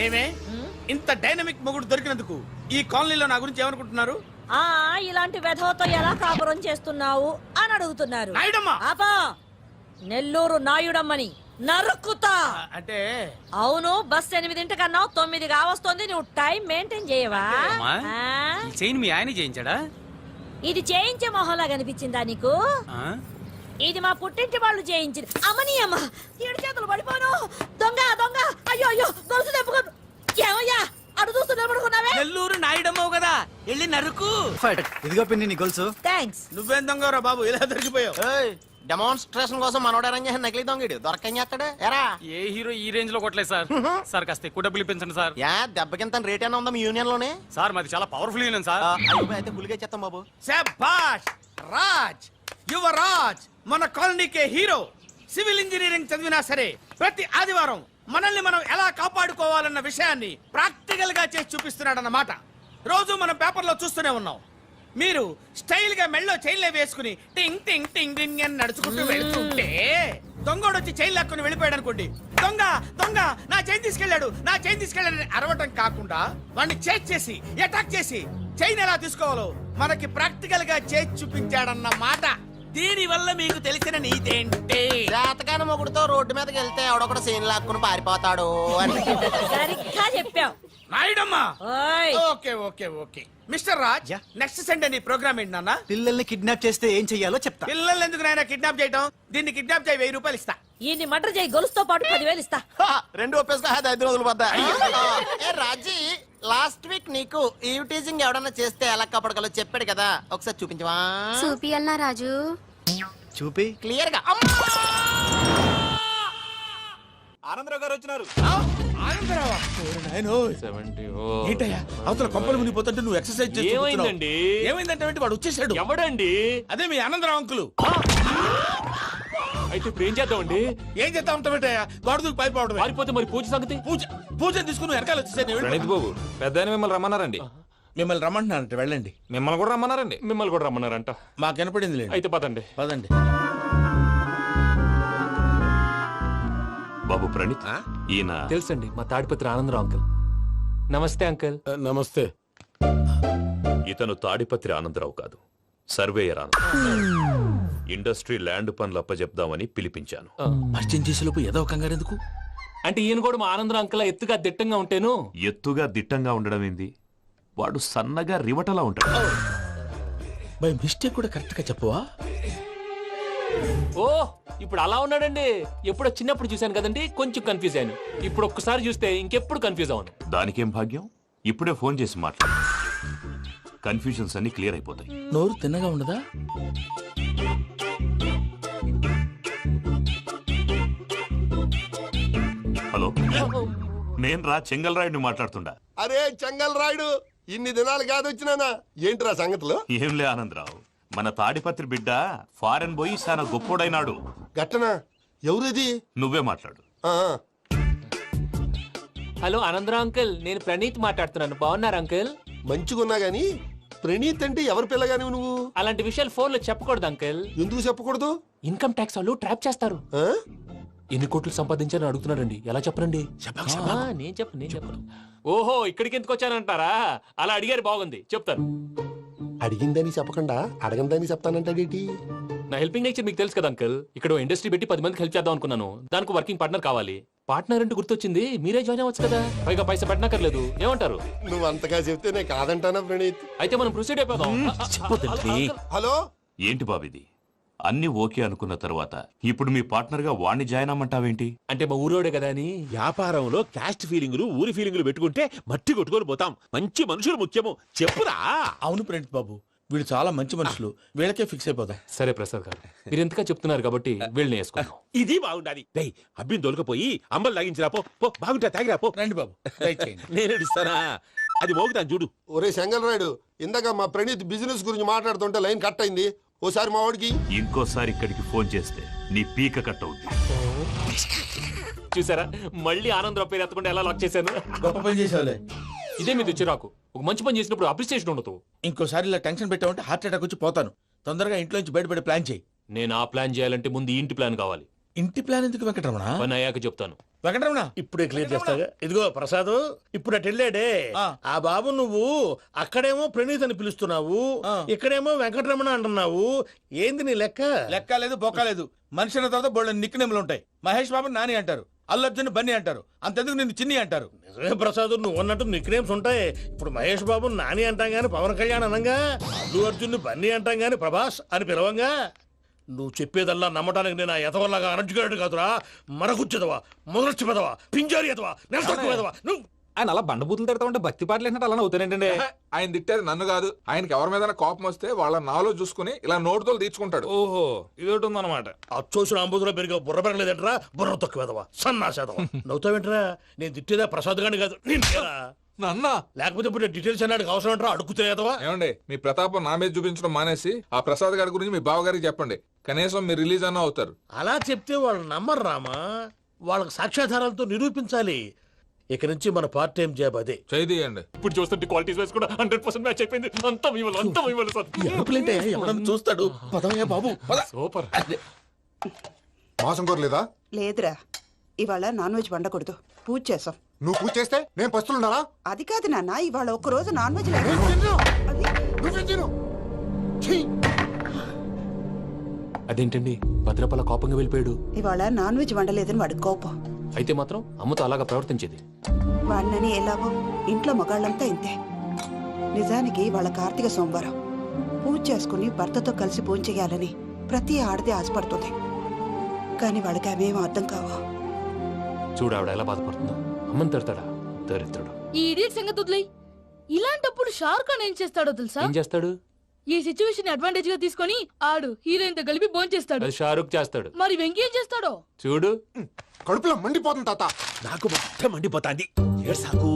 C: ఏమే ఇంత డైనమిక్ మొగుడు దొరికినందుకు ఈ కాలనీలో నా గురించి ఏమనుకుంటున్నారు
J: ఇలాంటి వెధవతో ఎలా కాపురం చేస్తున్నావు అని అడుగుతున్నారు.
C: నాయుడమ్మ!
J: ఆపా! నెల్లూరు నాయుడమ్మని నరుక్కుతా.
C: అంటే
J: అవును, బస్ 8 9 కావస్తుంది. నువ్వు టైం మెయింటైన్ చేయవా?
P: చైన్ మీ ఆయన చేయించాడా?
J: ఇది చేయించే మొహంలా కనిపించిందా నీకు? ఇది మా పుట్టింటి వాళ్ళు చేయించింది. అమ్మని అమ్మ 7 చేతులు పడిపోను. దొంగ దొంగ అయ్యో అయ్యో గొలుసు తెప్పుకోను. ఏమయ్యా అడు చూస్తూ నిలబడుకున్నావే?
P: నెల్లూరు నాయుడమ్మవు కదా, వెళ్ళి నరుకు.
E: ఇదిగో పిన్ని నీ గొలుసు.
J: థ్యాంక్స్.
C: నువ్వేం దొంగరా బాబు ఇలా దొరికిపోయావు
F: డెమాన్స్ట్రేషన్ కోసం మనోడు అరేంజ్ చేసిన నకిలీ దొంగడు దొరకని చేస్తాడు ఎరా
P: ఏ హీరో ఈ రేంజ్ లో కొట్టలేదు సార్. సార్ కాస్త ఎక్కువ డబ్బులు ఇప్పించండి సార్.
F: యా దెబ్బకింత రేట్ అయినా ఉందా మీ యూనియన్ లోనే?
P: సార్ మాది చాలా పవర్ఫుల్ యూనియన్ సార్.
F: అయితే గులిగే చేస్తాం బాబు.
C: శభాష్ రాజ్ యువరాజ్ మన కాలనీకే హీరో. సివిల్ ఇంజనీరింగ్ చదివినా సరే ప్రతి ఆదివారం మనల్ని మనం ఎలా కాపాడుకోవాలన్న విషయాన్ని ప్రాక్టికల్ గా చేసి చూపిస్తున్నాడన్నమాట. రోజు మనం పేపర్లో చూస్తూనే ఉన్నాం. మీరు స్టైల్ గా మెళ్ళో చైన్లే వేసుకుని టింగ్ టింగ్ టింగ్ టింగ్ అని నడుచుకుంటూ వెళ్తుంటే దొంగోడు వచ్చి చైన్ లాక్కుని వెళ్ళిపోయాడు అనుకోండి. దొంగ దొంగ నా చైన్ తీసుకెళ్ళాడు నా చైన్ తీసుకెళ్ళాడని అరవటం కాకుండా వాడిని చేజ్ చేసి అటాక్ చేసి చైన్ ఎలా తీసుకోవాలో మనకి ప్రాక్టికల్ గా చేసి చూపించాడన్న మాట. దీని వల్ల మీకు తెలిసిన నీతేంటి?
F: జాతకాన మొగుడుతో రోడ్డు మీదకి వెళ్తే ఎవడొకడు సీన్ లాక్కుని పారిపోతాడు అని.
J: సరిగ్గా చెప్పావు
C: నాయుడమ్మా.
J: ఓయ్.
C: Okay okay okay mister Raj next Sunday నీ ప్రోగ్రామ్ ఏంటి నాన్న?
E: పిల్లల్ని కిడ్నాప్ చేస్తే ఏం చెయ్యాలో చెప్తా.
C: పిల్లల్ని ఎందుకు నాయన కిడ్నాప్ చేయటం? దీన్ని కిడ్నాప్ చేయి 1000 రూపాయలు ఇస్తా.
J: ఈయన్ని మర్డర్ చేయి గొలుసుతో పాటు 10,000 ఇస్తా.
F: రెండు ఒప్పేసుకో 5 రోజులు పడ్డా. ఏ రాజీ లాస్ట్ వీక్ నీకు ఈ టీజింగ్ ఎవడన్నా చేస్తే ఎలా కాపాడగలో చెప్పాడు కదా, ఒకసారి చూపించవా?
N: చూపియల్నా రాజు?
E: చూపి
F: క్లియర్ గా.
M: ఆనందరావు గారు వచ్చినారు.
C: ఆనందరావా? ఏంటయ్యా అవతల కొంపలు మునిగిపోతుంటే నువ్వు ఎక్సర్సైజ్ చేస్తూ
P: ఏమైందండి?
C: ఏమైందంటే వాడు వచ్చేసాడు.
P: ఎవడండి?
C: అదే మీ ఆనందరావు అంకులు.
P: అయితే ఇప్పుడు ఏం చేద్దామండి?
C: ఏం చేస్తా ఉంటావేటయ్యా వాడు దూకి పైపోవడం.
P: పారిపోతే మరి పూజ సంగతి?
C: పూజ తీసుకుని వెనకాల వచ్చేసాను.
M: ప్రణీత్ బాబు పెద్ద మిమ్మల్ని రమ్మన్నారండి.
C: మిమ్మల్ని రమ్మంటున్నానంట వెళ్ళండి.
M: మిమ్మల్ని కూడా రమ్మన్నారండి.
P: మిమ్మల్ని కూడా రమ్మన్నారంట.
C: మాకు వినపడింది లేదు.
P: అయితే పదండి.
C: పదండి.
K: బాబు ప్రణీత్ ఈయన
P: తెలుసండి, మా తాడిపత్రి ఆనందరావు అంకుల్. నమస్తే అంకుల్.
I: నమస్తే.
K: ఇతను తాడిపత్రి ఆనందరావు కాదు, సర్వేయర్ ఆనందరావు. ఇండస్ట్రీ ల్యాండ్ పనులు అప్పజెప్దామని పిలిపించాను.
P: పరిచయం చేసేలోపు ఏదో కంగారు ఎందుకు? అంటే ఈయన కూడా మా ఆనందరావు అంకుల్ ఎత్తుగా దిట్టంగా ఉంటాను.
K: ఎత్తుగా దిట్టంగా ఉండడం ఏంది? వాడు సన్నగా రివటలా ఉంటాడు.
C: బై మిస్టేక్ కూడా కరెక్ట్ గా చెప్పవా?
P: ఓ ఇప్పుడు అలా ఉన్నాడండి. ఎప్పుడో చిన్నప్పుడు చూశాను కదండి, కొంచెం కన్ఫ్యూజ్ అయ్యాను. ఇప్పుడు ఒక్కసారి చూస్తే ఇంకెప్పుడు కన్ఫ్యూజ్ అవ్వను.
K: దానికేం భాగ్యం, ఇప్పుడే ఫోన్ చేసి మాట్లాడు. కన్ఫ్యూజన్స్ అన్ని క్లియర్ అయిపోతాయి.
C: నోరు తిన్నగా ఉండదా?
K: హలో, నేను రా చెంగల్రాయుడిని మాట్లాడుతుండా.
I: అరే చెంగల్ రాయుడు, ఇన్ని దినాలు కాదు వచ్చినానా? ఏంట్రా సంగతులు?
K: ఏంలే ఆనందరావు, మన తాడిపత్రి బిడ్డ ఫారెన్ పోయి చాలా గొప్పోడైనాడు.
I: గట్టనా? ఎవరిది?
K: నువ్వే మాట్లాడు.
P: హలో ఆనందరావు అంకుల్, నేను ప్రణీత్ మాట్లాడుతున్నాను. బాగున్నారు అంకుల్?
I: మంచిగున్నా గాని ప్రణీత్ అంటే ఎవరి పిల్లగాని నువ్వు?
P: అలాంటి విషయాలు ఫోన్ లో చెప్పకూడదు అంకుల్.
I: ఎందుకు చెప్పకూడదు?
P: ఇన్కమ్ ట్యాక్స్ వాళ్ళు ట్రాప్ చేస్తారు. ఎన్ని కోట్లు సంపాదించాలని అడుగుతున్నారండి. ఎలా చెప్పరండి? నేను చెప్పను. ఓహో, ఇక్కడికి ఎందుకు వచ్చానంటారా? అలా అడిగారు, బాగుంది, చెప్తాను.
I: అడిగిందని చెప్పకుండా అడగందని చెప్తానంటాడేటి?
P: నా హెల్పింగ్ నేచర్ మీకు తెలుసు కదా అంకుల్. ఇక్కడ ఇండస్ట్రీ పెట్టి 10 మందికి హెల్ప్ చేద్దాం అనుకున్నాను. దానికి వర్కింగ్ పార్ట్నర్ కావాలి. పార్ట్నర్ అంటే గుర్తొచ్చింది, మీరే జాయిన్ అవ్వచ్చు కదా, పైగా పైసా పెట్టనక్కర్లేదు. ఏమంటారు?
I: నువ్వు అంతగా చెప్తే నేను కాదంటానా ప్రణీత్?
P: అయితే మనం ప్రొసీడ్ అయిపోదాం.
I: హలో,
K: ఏంటి బాబిది?
L: అన్ని ఓకే అనుకున్న తర్వాత ఇప్పుడు మీ పార్ట్నర్ గా వాణ్ణి జాయిన్ అమ్మంటావేంటి?
P: అంటే మా ఊరోడే కదా అని.
K: వ్యాపారంలో క్యాస్ట్ ఫీలింగులు ఊరి ఫీలింగులు పెట్టుకుంటే మట్టి కొట్టుకొని పోతాం. మంచి మనుషులు ముఖ్యము చెప్పురా.
F: అవును ప్రణీత్ బాబు, వీళ్ళు చాలా మంచి మనుషులు, వీళ్ళకే ఫిక్స్ అయిపోదాం.
P: సరే ప్రసాద్ గారు, మీరు ఎంతగా చెప్తున్నారు కాబట్టి వీళ్ళని వేసుకున్నాం.
K: ఇది బాగుండాలి. డై అబ్బిని దొలకపోయి అంబలు తాగించిరా పో. పో బాగుంటా తాగిరా పో.
F: రండి బాబు, దయచేయండి.
K: నేను ఇస్తానా? అది మోగుతాను చూడు.
I: ఒరే చెంగల్ రాయుడు, ఇందాక మా ప్రణీత్ బిజినెస్ గురించి మాట్లాడుతుంటే లైన్ కట్ అయింది. ఓసారి మా వాడికి
L: ఇంకోసారి ఇక్కడికి ఫోన్ చేస్తే నీ పీక కట్ అవుద్ది.
P: చూసారా, మళ్ళీ ఆనందరావు పేరు ఎత్తకుండా ఎలా లాక్ చేశాను.
F: గొప్ప పని చేసేవాళ్ళే.
P: ఇదే మీద చిరాకు. ఒక మంచి పని చేసినప్పుడు అప్రిసియేషన్ ఉండదు.
F: ఇంకోసారి ఇలా టెన్షన్ పెట్టామంటే హార్ట్ అటాక్ వచ్చి పోతాను. తొందరగా ఇంట్లో నుంచి బయటపడే ప్లాన్ చేయి.
P: నేను ఆ ప్లాన్ చేయాలంటే ముందు ఈ ఇంటి ప్లాన్ కావాలి.
F: ఇంటి ప్లాన్ ఎందుకు వెంకటరమణ?
P: పని అయ్యాక చెప్తాను.
F: వెంకటరమణ
C: ఇప్పుడే క్లియర్ చేస్తాగా. ఇదిగో ప్రసాద్, ఇప్పుడు అటు వెళ్ళాడే ఆ బాబు, నువ్వు అక్కడేమో ప్రణీత్ అని పిలుస్తున్నావు, ఇక్కడేమో వెంకటరమణ అంటున్నావు. ఏంది నీ లెక్క?
F: లెక్క లేదు, బొక్క లేదు. మనిషి అన్న తర్వాత బోళ్ళ నిక్ నేమ్లు ఉంటాయి. మహేష్ బాబు నాని అంటారు, అల్లు అర్జున్ బన్నీ అంటారు, అంతెందుకు నిన్ను చిన్ని అంటారు.
C: నిజమే ప్రసాద్, నువ్వు అన్నట్టు నిక్ నేమ్స్ ఉంటాయి. ఇప్పుడు మహేష్ బాబు నాని అంటాం గాని పవన్ కళ్యాణ్ అనంగా, అల్లు అర్జున్ బన్నీ అంటాం గాని ప్రభాస్ అని పిలవంగా. నువ్వు చెప్పేదల్లా నమ్మటానికి నేను ఆ ఎతవల్లాగా అనర్జుకేటెడ్ కాదురా. మరగుచ్చదవా, మొదలచ్చి పెదవా, పింజారి ఎదవా, నెలసొక్కుదవా నువ్వు.
A: ఆయన అలా బండబూతులు తిడతా ఉంటే భక్తి పాటలు ఏంటంటే అలా అవుతానంటే.
H: ఆయన తిట్టేది నన్ను కాదు, ఆయనకి ఎవరి మీద కోపం వస్తే వాళ్ళ నాలో చూసుకుని ఇలా నోటుతో తీర్చుకుంటాడు.
C: ఓహో, ఇదొకటి ఉందన్నమాట. అచ్చోసిన అంబుధులో పెరిగే బుర్ర పెరగలేదంటరా, బుర్ర తొక్కువేదవా, సన్నాసేదవా. నవ్వుతావేంట్రా? నేను తిట్టేదా ప్రసాద్ గాని కాదు, నిన్నేరా.
H: నన్నా?
C: లేకపోతే ఇప్పుడు డీటెయిల్స్ అన్నాడు అవసరం అంటారా? అడుగుతాయేదవా?
H: ఏమండి, మీ ప్రతాపం నా మీద చూపించడం మానేసి ఆ ప్రసాద్ గారి గురించి మీ బావగారికి చెప్పండి. కనీసం మీరు రిలీజ్ అన్న అవుతారు.
C: అలా చెప్తే వాళ్ళు నమ్మరు రామా. వాళ్ళకి సాక్ష్యాధారాలతో నిరూపించాలి. ఇక నుంచి మన పార్ట్ టైం జాబ్ అదే.
H: చేయండి.
P: ఇప్పుడు చూస్తుంటే క్వాలిటీస్ వైస్ కూడా 100% మ్యాచ్ అయిపోయింది. అంతా మీ వల్ల సార్.
F: ఎవడన్నా చూస్తాడు. పదవయ్యా బాబు, పద.
P: సూపర్.
O: మాసం కోరలేదా?
Q: లేదురా, ఇవాళ నాన్ వెజ్ వండకూడదు, పూజ చేసాం.
O: నువ్వు పూజ చేస్తే నేను పస్తులున్నారా?
Q: అది కాదు నాన్న, ఇవాళ ఒక్క రోజు నాన్ వెజ్
P: అదేంటండి భద్రపల కోపంగా వెళ్ళిపోయాడు?
Q: ఇవాళ నాన్ వెజ్ వండలేదని వాడి కోపం.
P: అయితే మాత్రం అమ్మతో అలాగా ప్రవర్తించేది.
Q: వాడినని ఎలాగో ఇంట్లో మగాళ్ళంతా ఇంతే. నిజానికి వాళ్ళ కార్తీక సోమవారం పూజ చేసుకుని భర్తతో కలిసి పూజ చేయాలని ప్రతి ఆడది ఆశపడుతుంది. కానీ వాడికి అవేం అర్థం కావా.
P: చూడు ఆవిడ ఎలా బాధపడుతుందో. అమ్మని తిడతాడా దరిద్రుడు.
J: ఈ ఇడియట్ సంగతి వదిలేయ్. ఇలాంటప్పుడు షారుఖ్ ఖాన్ ఏం చేస్తాడో తెలుసా?
P: ఏం చేస్తాడు?
J: ఈ సిచ్యువేషన్ అడ్వాంటేజ్ గా తీసుకొని ఆడు హీరోయిన్ తో కలిపి బోన్ చేస్తాడు.
P: అది షారుఖ్ చేస్తాడు.
J: మరి వెంకీ ఏం చేస్తాడో
P: చూడు.
O: కడుపులో మండిపోతుంది తాత.
K: నాకు మొత్తం మండిపోతాంది. ఏడ్సాకు,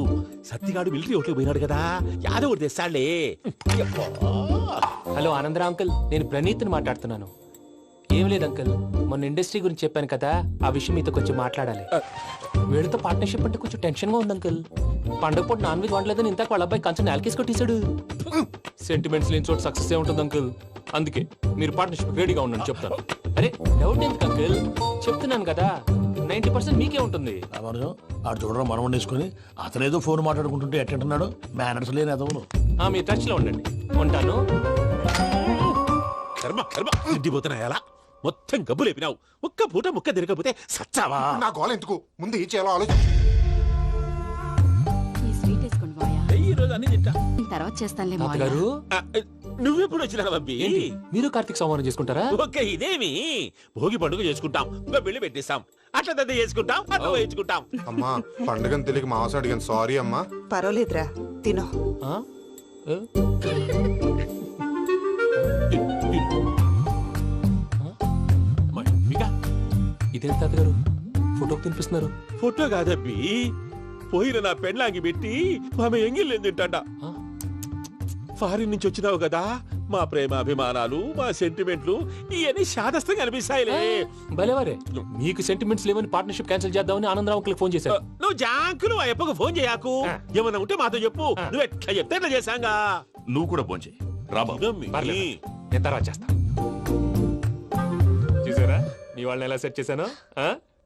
K: సత్తిగాడు మిలిటరీ ఓట్లు పోయినాడు కదా, యాదవ్ ఒకటి తెస్తాడులే.
P: హలో ఆనందరా అంకుల్, నేను ప్రణీత్ని మాట్లాడుతున్నాను. ఏం లేదు అంకుల్, మొన్న ఇండస్ట్రీ గురించి చెప్పాను కదా, ఆ విషయం మీతో కొంచెం మాట్లాడాలి. వీడితో పార్ట్నర్షిప్ అంటే కొంచెం టెన్షన్ గా ఉంది అంకుల్. పండగ పూట నాన్ వెజ్ వండలేదని ఇంతకు వాళ్ళ అబ్బాయి కంచెం నేలకేసి కొట్టేశాడు. సెంటిమెంట్స్ లేని చోట సక్సెస్ ఏ ఉంటుంది అంకుల్. అందుకే మీరు పార్ట్నర్షిప్ రెడీగా ఉండండి, చెప్తాను. అరే డౌట్ ఎందుకు అంకుల్, చెప్తున్నాను కదా, 90% మీకే ఉంటుంది.
C: ఆడు చూడడం మనం వండేసుకుని అతనేదో ఫోన్ మాట్లాడుకుంటుంటే ఎట్టంటున్నాడు. మేనర్స్ లేని అదవును.
P: మీ టచ్ లో ఉండండి, ఉంటాను.
K: కర్మ కర్మ, తిండిపోతున్నా ఎలా మొత్తం గబ్బు లేపినావు. ఒక్క పూట ముక్క తిరగకపోతే సచ్చావా?
O: నా గోల ఎందుకు, ముందు ఏం చేయాలో ఆలోచించు.
K: ఈ రోజు అన్ని తింటా,
N: తర్వాత చేస్తానులే
P: తాతగారు.
K: నువ్వెప్పుడు వచ్చినా బంబి?
P: మీరు కార్తీక్ సంహారం చేసుకుంటారా?
K: ఓకే, ఇదేమి భోగి పండుగ చేసుకుంటాం, పెళ్లి పెట్టేస్తాం, అట్లా దద్ద చేసుకుంటాం, అట్లా వేయించుకుంటాం.
O: అమ్మా, పండుగని తెలియక మాంసం అడిగాను, సారీ అమ్మా.
Q: పర్వాలేదురా, తినో.
P: ఇదేంటి తాతగారు ఫోటోకి తినిపిస్తున్నారు?
K: ఫోటో కాదబ్బి, పోయిన నా పెళ్ళాంగి పెట్టి ఆమె ఎంగిల్లేం తింటాడ. ఫారిన్ నుంచి వచ్చినావు కదా, మా ప్రేమ అభిమానాలు, మా సెంటిమెంట్లు ఇవన్నీ శాదస్తంగా అనిపిస్తాయిలే.
P: భలేవారే, మీకు సెంటిమెంట్స్ లేవని పార్ట్నర్షిప్ క్యాన్సిల్ చేద్దామని ఆనందరావు అంకుల్ ఫోన్ చేశారు.
K: నువ్వు జాంకులు ఆ ఎప్పకు ఫోన్ చేయకు. ఏమన్నా ఉంటే మాతో చెప్పు, నువ్వు ఎట్లా చెప్తే ఎట్లా చేశాంగా.
L: నువ్వు కూడా ఫోన్ చేయి రాబా.
P: నేను తర్వాత చేస్తా. చూసారా మీ వాళ్ళని ఎలా సెట్ చేశాను?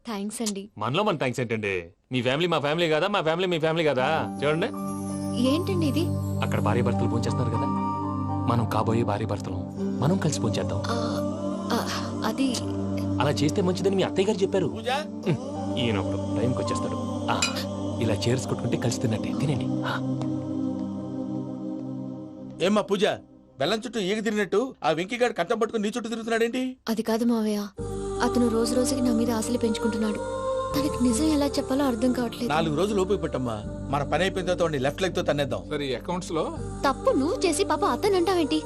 N: థ్యాంక్స్ అండి.
P: మనలో మన థ్యాంక్స్ ఏంటండి, మీ ఫ్యామిలీ మా ఫ్యామిలీ కదా, మా ఫ్యామిలీ మీ ఫ్యామిలీ కదా. చూడండి,
N: ఏంటండి ఇది?
P: అక్కడ భార్య భర్తలు ఫోన్ చేస్తున్నారు కదా, మనం కాబోయే భార్య భర్తలు మనం కలిసి ఫోన్ చేద్దాం.
N: అది
P: అలా చేస్తే మంచిదని మీ అత్తయ్య గారు చెప్పారు. ఈయన ఒకడు టైంకి వచ్చేస్తాడు. ఇలా చేర్స్ కొట్టుకుంటే కలిసి తిన్నట్టే, తినండి.
F: ఏమ్మా పూజ,
C: బెల్లం చుట్టూ ఈగ తిరిగినట్టు ఆ వెంకీగాడు కట్టం పట్టుకుని నీ చుట్టూ తిరుగుతున్నాడేంటి?
N: అది కాదు మావయ్య, అతను రోజు రోజుకి నా మీద ఆశలు పెంచుకుంటున్నాడు. తనకి నిజం ఎలా చెప్పాలో అర్థం కావట్లేదు.
C: 4 రోజులు ఓపిక పట్టమ్మా, మన పని అయిపోయిన తర్వాత వాడిని లెఫ్ట్ లెగ్ తో తన్నేద్దాం.
H: సరే అకౌంట్స్ లో
N: తప్పు నువ్వు చేసి పాప అతను అంటావేంటి?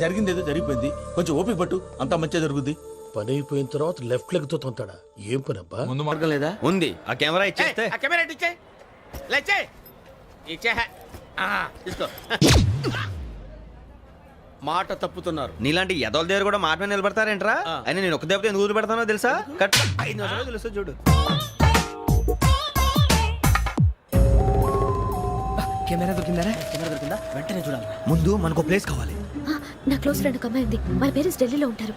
C: జరిగింది ఏదో జరిగిపోయింది, కొంచెం ఓపిక పట్టు, అంతా మంచిగా జరుగుద్ది.
E: పని అయిపోయిన తర్వాత లెఫ్ట్ లెగ్ తో తొంతాడా? ఏం పని అబ్బా?
H: ముందు మార్గం లేదా?
F: ఉంది. ఆ కెమెరా ఇచ్చేస్తే
C: ఆ కెమెరా ఇచ్చే లేచే ఇచ్చే తీసుకో. మాట తప్పుతున్నారు.
F: నీలాంటి ఎదల దగ్గర కూడా మాట మీద నిలబడతారేంట్రా? అయినా నేను ఒక దెబ్బతో ఎందుకు పెడతానో తెలుసా? కట్ 5 నిమిషాలు తెలుసు చూడు.
E: కెమెరా దొరికిందా? వెంటనే చూడాలి. ముందు మనకు ప్లేస్ కావాలి.
N: నా క్లోజ్ ఫ్రెండ్ ఒక అమ్మాయి ఉంది. వాళ్ళ పేరెంట్స్ ఢిల్లీలో ఉంటారు.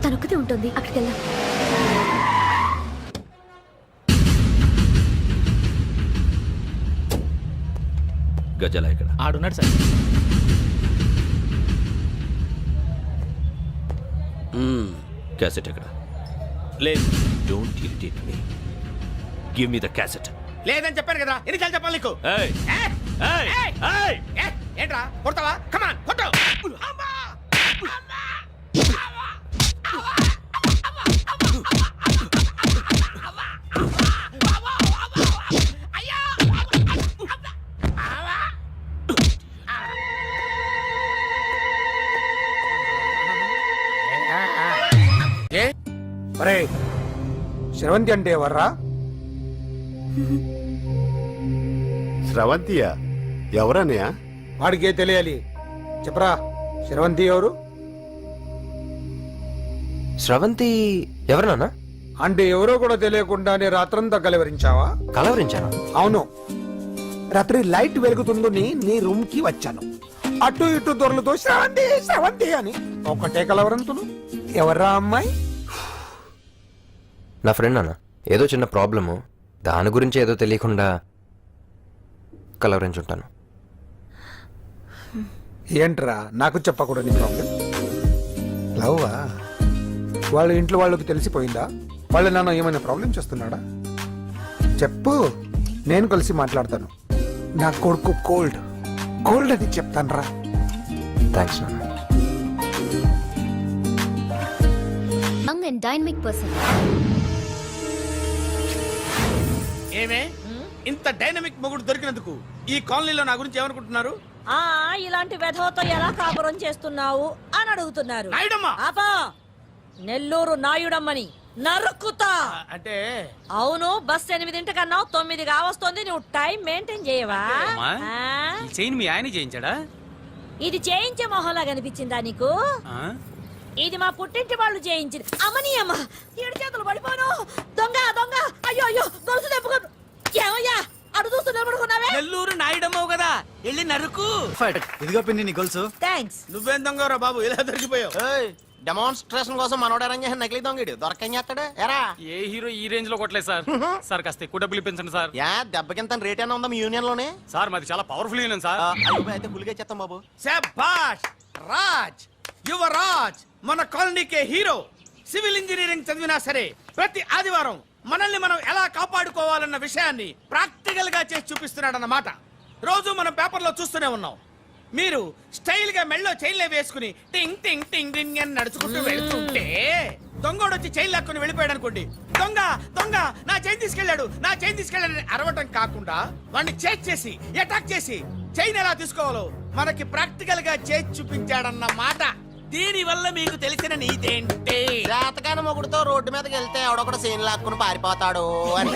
N: తనొక్కతే ఉంటుంది. అక్కడికి వెళ్దాం.
K: గజల ఇక్కడ
P: ఆడున్నాడు సార్.
K: క్యాసెట్ ఎక్కడ?
C: లేదు.
K: Don't irritate me. Give me the cassette.
C: లేదని చెప్పాను కదా, ఎన్నిసార్లు చెప్పాలి నీకు?
K: ఏయ్ ఏయ్ ఏయ్
C: ఏంట్రా కొడతావా? కమాన్ కొట్టు.
E: అరే శ్రవంతి అంటే ఎవర్రా?
I: స్రవంతియా? ఎవరన్నయ్య?
E: వాడికే తెలియాలి. చెప్పరా, శ్రవంతి ఎవరు?
F: స్రవంతి ఎవరు నాన్న?
E: అంటే ఎవరో కూడా తెలియకుండానే రాత్రంతా కలవరించావా?
F: కలవరించాను.
E: అవును, రాత్రి లైట్ వెలుగుతుందని నీ రూమ్ కి వచ్చాను. అటు ఇటు దొరలతో శ్రవంతి శ్రవంతి అని ఒకటే కలవరంతులు. ఎవర్రా అమ్మాయి?
F: నా ఫ్రెండ్ అన్న, ఏదో చిన్న ప్రాబ్లము, దాని గురించి ఏదో తెలియకుండా కలవరించుంటాను.
E: ఏంట్రా నాకు చెప్పకూడదు నీ ప్రాబ్లం? లవ్వా? వాళ్ళ ఇంట్లో వాళ్ళకి తెలిసిపోయిందా? వాళ్ళ నాన్న ఏమైనా ప్రాబ్లం చేస్తున్నాడా? చెప్పు, నేను కలిసి మాట్లాడతాను. నా కొడుకు కోల్డ్ కోల్డ్ అని చెప్తాను రా.
F: థ్యాంక్స్ నాన్న.
N: Young and dynamic person.
C: ఏమే ఇంత డైనమిక్ మొగుడు దొరికినందుకు ఈ కాలనీలో నా గురించి ఏమనుకుంటున్నారు?
J: ఇలాంటి వెధవతో ఎలా కాపురం చేస్తున్నావు అని అడుగుతున్నారు. ఆపా, నెల్లూరు నాయుడమ్మని నరుక్కుతా.
C: అంటే
J: అవును, బస్ 8:00 9 కావస్తుంది. నువ్వు టైం మెయింటైన్ చేయవా?
P: మీ ఆయన చేయించాడా?
J: ఇది చేయించే మొహంలా కనిపించిందా నీకు? ఇది మా పుట్టింటి వాళ్ళు చేయించింది. అమ్మని అమ్మ, 7 చేతులు పడిపోను. దొంగ దొంగ, అయ్యో అయ్యో, గొలుసు తెప్పుకోను. ఏమయ్యా అడు చూస్తూ నిలబడుకున్నావే?
P: నెల్లూరు నాయుడమ్మవు కదా, వెళ్ళి నరుకు.
F: ఇదిగో పిన్ని నీ గొలుసు.
J: థ్యాంక్స్.
C: నువ్వేం దొంగరా బాబు, ఇలా దొరికిపోయావు?
F: డెమాన్స్ట్రేషన్ కోసం మనోడు అరేంజ్ చేసిన నకిలీ దొంగడు దొరకని చేస్తాడు. ఎరా
P: ఏ హీరో ఈ రేంజ్ లో కొట్టలేదు సార్. సార్ కాస్త ఎక్కువ డబ్బులు ఇప్పించండి సార్.
F: యా దెబ్బకింత రేట్ అయినా ఉందా మీ యూనియన్ లోనే?
P: సార్ మాది చాలా పవర్ఫుల్ యూనియన్ సార్.
F: అయితే గులిగా చేస్తాం బాబు.
C: శభాష్ రాజ్, యువరాజ్, మన కాలనీకే హీరో. సివిల్ ఇంజనీరింగ్ చదివినా సరే ప్రతి ఆదివారం మనల్ని మనం ఎలా కాపాడుకోవాలన్న విషయాన్ని ప్రాక్టికల్ గా చేసి చూపిస్తున్నాడన్నమాట. రోజు మనం పేపర్లో చూస్తూనే ఉన్నాం. మీరు స్టైల్ గా మెళ్ళో చైన్లే వేసుకుని టింగ్ టింగ్ టింగ్ టింగ్ అని నడుచుకుంటూ వెళ్తుంటే దొంగోడు వచ్చి చైన్ లాక్కుని వెళ్ళిపోయాడు అనుకోండి. దొంగ దొంగ నా చైన్ తీసుకెళ్ళాడు, నా చైన్ తీసుకెళ్ళాడని అరవటం కాకుండా వాడిని చేజ్ చేసి అటాక్ చేసి చైన్ ఎలా తీసుకోవాలో మనకి ప్రాక్టికల్ గా చేసి చూపించాడన్న మాట. దీని వల్ల మీకు తెలిసిన నీతేంటి?
F: జాతకాన మొగుడుతో రోడ్డు మీదకి వెళ్తే ఎవడొకడు సీన్ లాక్కుని పారిపోతాడు అని.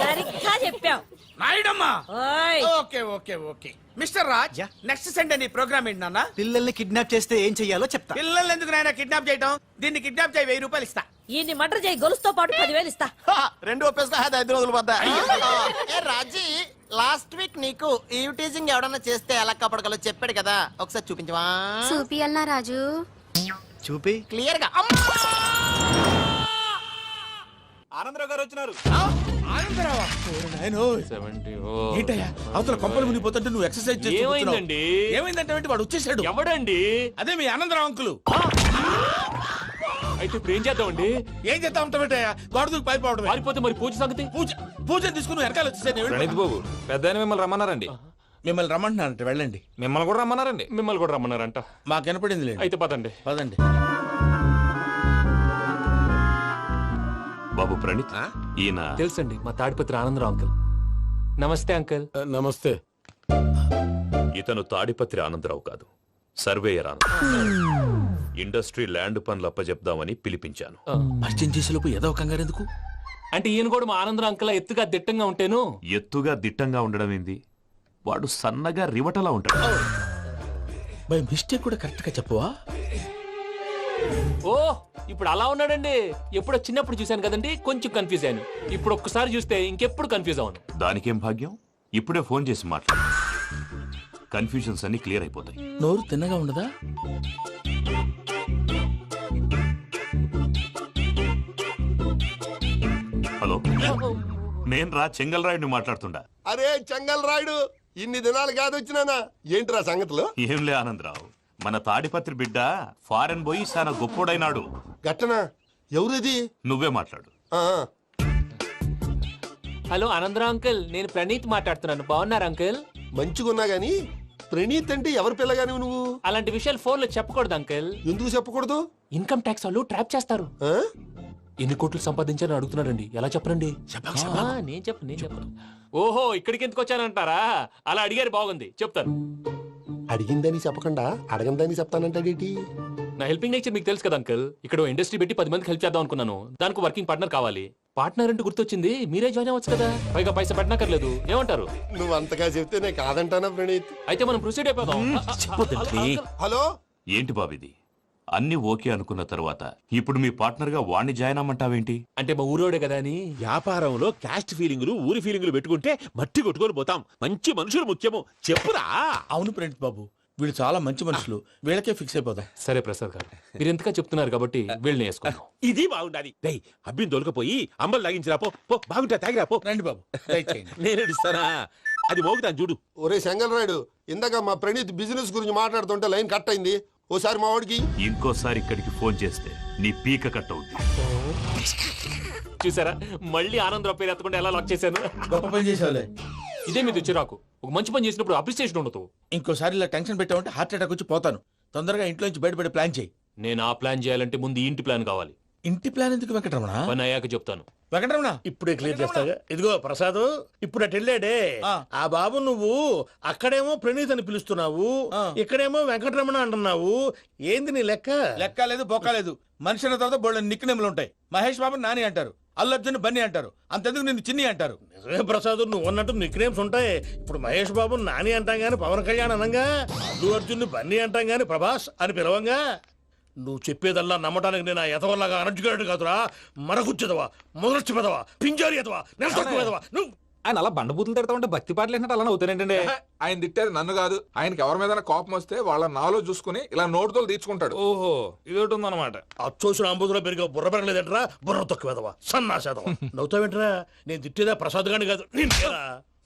J: సరిగ్గా చెప్పావు
C: నాయుడమ్మా.
J: ఓయ్.
C: Okay okay okay mister Raj, next Sunday నీ ప్రోగ్రామ్ ఏంటి నాన్న?
F: పిల్లల్ని కిడ్నాప్ చేస్తే ఏం చెయ్యాలో చెప్తా.
C: పిల్లల్ని ఎందుకు నాయన కిడ్నాప్ చేయటం? దీన్ని కిడ్నాప్ చేయి, 1000 రూపాయలు ఇస్తా.
J: ఈయన్ని మర్డర్ చేయి, గొలుసుతో పాటు 10,000 ఇస్తా.
F: 2 ఒప్పేస్తా, 5 రోజులు పడ్డా. రాజీ, లాస్ట్ వీక్ నీకు ఈ టీజింగ్ ఎవడన్నా చేస్తే ఎలా కాపాడగలో చెప్పాడు కదా, ఒకసారి చూపించవా?
N: చూపియల్నా రాజు?
F: చూపి క్లియర్ గా. ఆనందరావు గారు వచ్చినారు.
C: ఆనందరావా? ఏంటయ్యా అవతల కొంపలు మునిగిపోతుంటే నువ్వు ఎక్సర్సైజ్ చేస్తూ
P: ఏమైందండి?
C: ఏమైందంటే వాడు వచ్చేసాడు.
P: ఎవడండి?
C: అదే మీ ఆనందరావు అంకులు.
P: అయితే ఇప్పుడు ఏం చేద్దామండి?
C: ఏం చేస్తా ఉంటావేటయ్యా, గోడ దూకి పైపోవడం.
P: పారిపోతే మరి పూజ సంగతి?
C: పూజ తీసుకుని వెనకాల వచ్చేసాడు.
H: ప్రణీత్ బాబు, పెద్ద ఆయన మిమ్మల్ని రమ్మన్నారండి.
F: మిమ్మల్ని రమ్మంటున్నారంట వెళ్ళండి.
P: మిమ్మల్ని కూడా రమ్మన్నారండి. మిమ్మల్ని కూడా రమ్మన్నారంట.
F: మాకు వినపడింది
P: అయితే పదండి.
F: పదండి.
K: బాబు ప్రణీత్, ఈయన
P: తెలుసండి, మా తాడిపత్రి ఆనందరావు అంకుల్. నమస్తే అంకుల్.
C: నమస్తే.
K: ఇతను తాడిపత్రి ఆనందరావు కాదు, సర్వేయర్ ఆనందరావు. ఇండస్ట్రీ ల్యాండ్ పనులు అప్పజెప్దామని పిలిపించాను.
F: పరిచయం చేసేలోపు ఏదో కంగారు ఎందుకు?
P: అంటే ఈయన కూడా మా ఆనందరావు అంకుల్ ఎత్తుగా దిట్టంగా ఉంటాను.
K: ఎత్తుగా దిట్టంగా ఉండడం ఏంది, వాడు సన్నగా రివటలా ఉంటాడు.
F: బై మిస్టేక్ కూడా కరెక్ట్ గా చెప్పవా?
P: ఓ ఇప్పుడు అలా ఉన్నాడండి. ఎప్పుడో చిన్నప్పుడు చూశాను కదండి, కొంచెం కన్ఫ్యూజ్ అయ్యాను. ఇప్పుడు ఒక్కసారి చూస్తే ఇంకెప్పుడు కన్ఫ్యూజ్ అవును.
K: దానికేం భాగ్యం, ఇప్పుడే ఫోన్ చేసి మాట్లాడు. కన్ఫ్యూజన్స్ అన్ని క్లియర్ అయిపోతాయి.
F: నోరు తిన్నగా ఉండదా?
K: హలో, నేను రా చెంగల్రాయుడిని మాట్లాడుతుండా.
I: అరే చెంగల్ రాయుడు, ఇన్ని దినాలు కాదు వచ్చినానా? ఏంట్రా సంగతులు?
K: ఏంలే ఆనందరావు, మన తాడిపత్రి బిడ్డ ఫారెన్ పోయి చాలా గొప్పోడైనాడు.
I: గట్టనా? ఎవరిది?
K: నువ్వే మాట్లాడు.
P: హలో ఆనందరావు అంకుల్, నేను ప్రణీత్ మాట్లాడుతున్నాను. బాగున్నారు అంకుల్?
I: మంచిగున్నా గాని ప్రణీత్ అంటే ఎవరి పిల్లగాని నువ్వు?
P: అలాంటి విషయాలు ఫోన్ లో చెప్పకూడదు అంకుల్.
I: ఎందుకు చెప్పకూడదు?
P: ఇన్కమ్ ట్యాక్స్ వాళ్ళు ట్రాప్ చేస్తారు. ఎన్ని కోట్లు సంపాదించాలని అడుగుతున్నారండి. ఎలా చెప్పరండి? నేను చెప్పను. ఓహో, ఇక్కడికి ఎందుకు వచ్చానంటారా? అలా అడిగారు, బాగుంది, చెప్తాను.
I: అడిగిందని చెప్పకుండా అడగందని చెప్తానంటాడేటి?
P: నా హెల్పింగ్ నేచర్ మీకు తెలుసు కదా అంకుల్. ఇక్కడ ఇండస్ట్రీ పెట్టి 10 మందికి హెల్ప్ చేద్దాం అనుకున్నాను. దానికి వర్కింగ్ పార్ట్నర్ కావాలి. పార్ట్నర్ అంటే గుర్తొచ్చింది, మీరే జాయిన్ అవ్వచ్చు కదా. పైగా పైసా పెట్టనక్కర్లేదు. ఏమంటారు?
I: నువ్వు అంతగా చెప్తే నేను కాదంటానా ప్రణీత్?
P: అయితే మనం ప్రొసీడ్ అయిపోదాం.
I: హలో,
K: ఏంటి బాబిది? అన్ని ఓకే అనుకున్న తర్వాత ఇప్పుడు మీ పార్ట్నర్ గా వాణ్ణి జాయిన్ అమ్మంటావేంటి?
P: అంటే మా ఊరోడే కదా అని.
C: వ్యాపారంలో క్యాస్ట్ ఫీలింగులు, ఊరి ఫీలింగులు పెట్టుకుంటే మట్టి కొట్టుకొని పోతాం. మంచి మనుషులు ముఖ్యము. చెప్పురా.
F: అవును ప్రణీత్ బాబు, వీళ్ళు చాలా మంచి మనుషులు. వీళ్ళకే ఫిక్స్ అయిపోదాం.
P: సరే ప్రసాద్ గారు, మీరు ఎంతగా చెప్తున్నారు కాబట్టి వీళ్ళని వేసుకున్నాం.
C: ఇది బాగుండాలి. డై అబ్బిని దొలకపోయి అంబలు లాగించిరా పో. పో బాగుంటా, తాగిరా పో.
F: రండి బాబు, దయచేయండి.
C: నేను ఇస్తానా? అది మోగుతాను చూడు.
I: ఒరే చెంగల్ రాయుడు, ఇందాక మా ప్రణీత్ బిజినెస్ గురించి మాట్లాడుతుంటే లైన్ కట్ అయింది. ఓసారి మా వాడికి
K: ఇంకోసారి ఇక్కడికి ఫోన్ చేస్తే నీ పీక కట్ అవుద్ది.
P: చూసారా, మళ్ళీ ఆనందరావు పేరు ఎత్తకుండా ఎలా లాక్ చేశాను.
F: గొప్ప పని చేసేవాళ్ళే.
P: ఇదే మీద చిరాకు. ఒక మంచి పని చేసినప్పుడు అప్రిసియేషన్ ఉండదు.
F: ఇంకోసారి ఇలా టెన్షన్ పెట్టామంటే హార్ట్ అటాక్ వచ్చి పోతాను. తొందరగా ఇంట్లో నుంచి బయటపడే ప్లాన్ చేయి.
P: నేను ఆ ప్లాన్ చేయాలంటే ముందు ఈ ఇంటి ప్లాన్ కావాలి.
F: ఇంటి ప్లాన్ ఎందుకు వెంకటరమణ?
P: పని అయ్యాక చెప్తాను.
F: వెంకటరమణ
C: ఇప్పుడే క్లియర్ చేస్తాగా. ఇదిగో ప్రసాద్, ఇప్పుడు అటు వెళ్ళాడే ఆ బాబు, నువ్వు అక్కడేమో ప్రణీత్ అని పిలుస్తున్నావు, ఇక్కడేమో వెంకటరమణ అంటున్నావు. ఏంది నీ లెక్క?
F: లెక్క లేదు, బొక్క లేదు. మనిషి అన్న తర్వాత బోళ్ళ నిక్ నేమ్లు ఉంటాయి. మహేష్ బాబు నాని అంటారు, అల్లు అర్జున్ బన్నీ అంటారు, అంతెందుకు నిన్ను చిన్ని అంటారు.
C: నిజమే ప్రసాద్, నువ్వు అన్నట్టు నిక్నేమ్స్ ఉంటాయి. ఇప్పుడు మహేష్ బాబు నాని అంటాం గాని పవన్ కళ్యాణ్ అనంగా, అల్లు అర్జున్ బన్నీ అంటాం గాని ప్రభాస్ అని పిలవంగా. నువ్వు చెప్పేదల్లా నమ్మటానికి నేను ఎతవల్లాగా అనర్జుకేటెడ్ కాదురా. మరగుచ్చదవా, మొదలచ్చి పెదవా, పింజారి ఎదవా, నెలసొక్కు పెదవా. నువ్వు
R: ఆయన అలా బండబూతులు తిడతా ఉంటే భక్తి పాటలు ఏంటంటే అలా అవుతానంటే.
H: ఆయన తిట్టేది నన్ను కాదు, ఆయనకి ఎవరి మీద కోపం వస్తే వాళ్ళ నాలో చూసుకుని ఇలా నోటుతో తీర్చుకుంటాడు.
R: ఓహో, ఇదొకటి ఉందన్నమాట.
C: అచ్చోసిన అంబుధులో పెరిగే బుర్ర పెరగలేదంటరా. బుర్ర తొక్కువేదవా, సన్నాసేదవా. నవ్వుతావేంట్రా? నేను తిట్టేదా ప్రసాద్ గాని కాదు,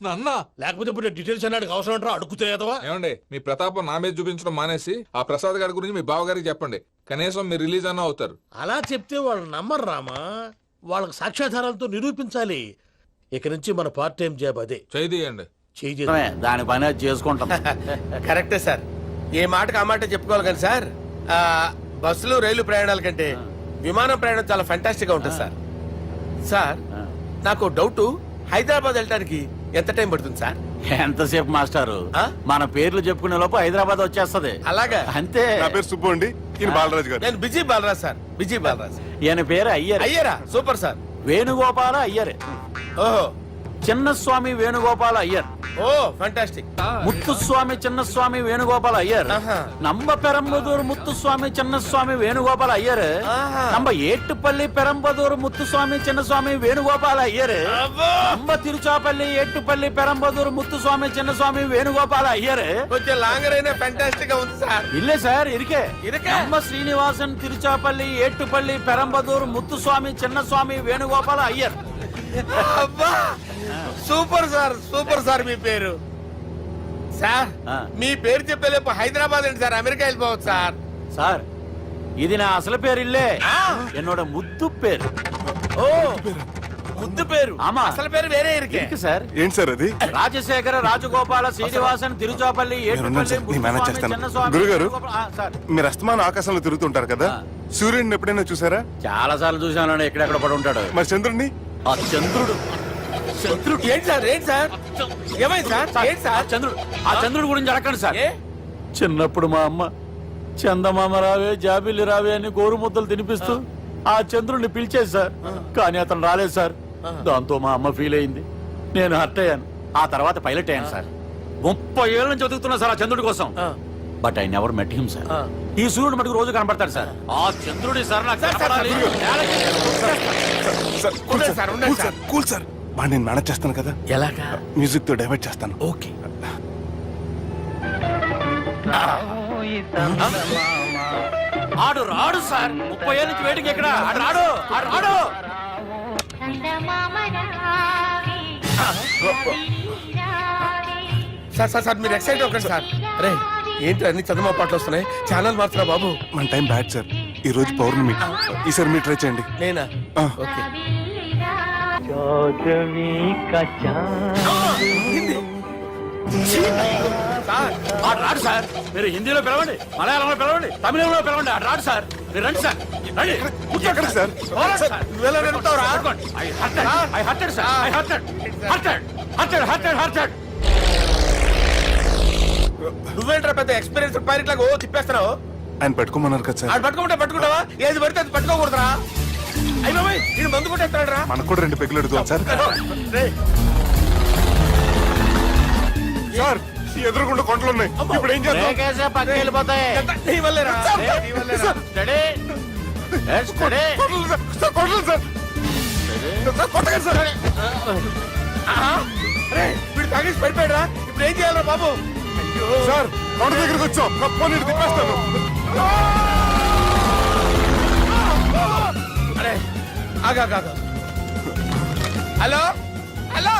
H: నన్నా.
C: లేకపోతే ఇప్పుడు డీటెయిల్స్ అన్నాడు అవసరం అంటారా? అడుగుతాయేదవా.
H: ఏమండి, మీ ప్రతాపం నా మీద చూపించడం మానేసి ఆ ప్రసాద్ గారి గురించి మీ బావగారికి చెప్పండి. కనీసం మీరు రిలీజ్ అన్న అవుతారు.
C: అలా చెప్తే వాళ్ళు నమ్మరు రామా. వాళ్ళకి సాక్ష్యాధారాలతో నిరూపించాలి. ఇక నుంచి మన పార్ట్ టైం జాబ్ అదే.
H: చేయండి.
G: దాని పని అది చేసుకుంటాం.
F: కరెక్టే సార్. ఏ మాటకు ఆ మాట చెప్పుకోవాలి కానీ సార్, బస్సులు రైలు ప్రయాణాల కంటే విమానం ప్రయాణం చాలా ఫంటాస్టిక్ గా ఉంటుంది సార్. సార్ నాకు డౌట్, హైదరాబాద్ వెళ్ళడానికి ఎంత టైం పడుతుంది సార్?
G: ఎంతసేపు మాస్టారు, మన పేర్లు చెప్పుకునే లోపు హైదరాబాద్ వచ్చేస్తది.
F: అలాగా?
G: అంతే.
H: నా పేరు సుబ్బు అండి, ఈయన బాలరాజు గారు.
F: నేను busy Balaraj sir. Busy Balaraj.
G: ఈయన పేరు అయ్యర్.
F: అయ్యరా? Super sir.
G: వేణుగోపాల అయ్యర్.
F: ఓహో,
G: చిన్నస్వామి వేణుగోపాల అయ్యర్.
F: Oh fantastic.
G: ముత్తుస్వామి చిన్నస్వామి వేణుగోపాల అయ్యర్. நம்ம பெரம்பதூர் முத்துசுவாமி சின்னசுவாமி வேணுகோபால ஐயர். நம்ம ஏட்டுப்பள்ளி பெரம்பதூர் முத்துசுவாமி சின்னசுவாமி வேணுகோபால ஐயர். நம்ம తిరుచాపల్లి ఏట్టుపల్లి పెరంబదూర్ ముత్తుస్వామి చిన్నస్వామి వేణుగోపాల అయ్యర్.
F: కొంచెం లాంగర్ అయినా ఫంటాస్టిక్ గా ఉంది సార్.
G: இல்ல சார் இருக்கே. நம்ம శ్రీనివాసన్ తిరుచాపల్లి ఏట్టుపల్లి పెరంబదూర్ ముత్తుస్వామి చిన్నస్వామి వేణుగోపాల అయ్యర్.
F: అబ్బా, సూపర్ సార్, సూపర్ సార్. మీ పేరు సార్, మీ పేరు చెప్పేలేపు హైదరాబాద్ ఏంటి సార్, అమెరికా వెళ్ళిపోవచ్చు సార్.
G: సార్ ఇది నా అసలు పేరు ఇల్లే, என்னோட ముద్దు పేరు.
F: ఓ
C: ముద్దు పేరు
G: ఆమా.
C: అసలు పేరు వేరే ఇరికే
G: ఇருக்கு సార్
O: ఏంటి సార్ అది
G: రాజశేఖర రాజగోపాల శ్రీనివాసన్ తిరుచాపల్లి
O: మీరున్నారు సార్, నేను మేనేజ్ చేస్తాను. గురుగారు, మీరు అస్తమానం ఆకాశంలో తిరుగుతుంటారు కదా, సూర్యుడిని ఎప్పుడైనా చూసారా?
G: చాలా సార్లు చూసాను, ఎక్కడెక్కడ పడి ఉంటాడు.
O: మరి చంద్రుడిని?
G: ఆ చంద్రుడు
C: ఏంటి సార్ ఏమైంది సార్ ఏంటి సార్
G: ఆ చంద్రుడు గురించి అడగండి సార్. చిన్నప్పుడు మా అమ్మ చందమామ రావే జాబిల్లి రావే అని గోరు ముద్దలు తినిపిస్తూ ఆ చంద్రుడిని పిలిచేది సార్. కానీ అతను రాలేదు సార్. దాంతో మా అమ్మ ఫీల్ అయింది, నేను హర్ట్ అయ్యాను. ఆ తర్వాత పైలట్ అయ్యాను సార్. 30 ఏళ్ళ నుంచి చదువుతున్నా సార్ ఆ చంద్రుడి కోసం. But I never met him sir. ఈ సూర్యుడు మటుకు రోజు కనబడతాడు సార్. ఆ చంద్రుడి సార్ నాకు కనపడాలి.
O: కూల్ సార్, వాడిని నేను మేనేజ్ చేస్తాను కదా.
G: ఎలాగా?
O: మ్యూజిక్ తో డైవర్ట్ చేస్తాను.
G: ఓకే. ఆడు రాడు సార్. 30 ఏళ్ళ నుంచి వెయిటింగ్ ఎక్కడ? ఆడు రాడు, ఆడు రాడు.
C: సార్ మీరు ఎక్సైట్ అవ్వకండి సార్. అరే ఏంటి అన్ని చదువు పాటలు వస్తున్నాయి, ఛానల్ మార్చరా బాబు.
O: మన టైం బ్యాడ్ సార్, ఈ రోజు పౌర్ణమి. ఈసారి మీరు ట్రై చేయండి.
C: నేనా? ఓకే.
G: ఆడు రాడు సార్. మీరు హిందీలో పిలవండి, మలయాళంలో పిలవండి, తమిళంలో పిలవండి. ఆడు రాడు సార్. మీరు రండి సార్, రండి.
O: ఎక్కడ సార్?
C: నువ్వెలా నడుపుతావురా? నువ్వేంట్రా పెద్ద ఎక్స్పీరియన్స్ పైరెట్ లాగా తిప్పేస్తున్నావు?
O: ఆయన పెట్టుకోమన్నారు కదా సార్.
C: ఆడు పట్టుకుంటావా? ఏది పడితే అది పట్టుకోకూడదురా. అయ్యి బాబాయ్ ఈయన మందు కొట్టేస్తాడు రా.
O: మనకు కూడా 2 పెగ్గులు అడుగుతాం సార్. సార్ ఎదురుగుండా కొండలు ఉన్నాయి, ఇప్పుడు ఏం చేద్దాం?
G: పక్కకి వెళ్ళిపోతాయి.
C: నీ వల్లేరా. వీడు తాగేసి పడిపోయాడురా. ఇప్పుడు ఏం చేయాలరా బాబు?
O: సార్ కొండ దగ్గరికి వచ్చాం, ఫోన్ ఇటు తిప్పేస్తాను.
C: అరే ఆగా. హలో హలో,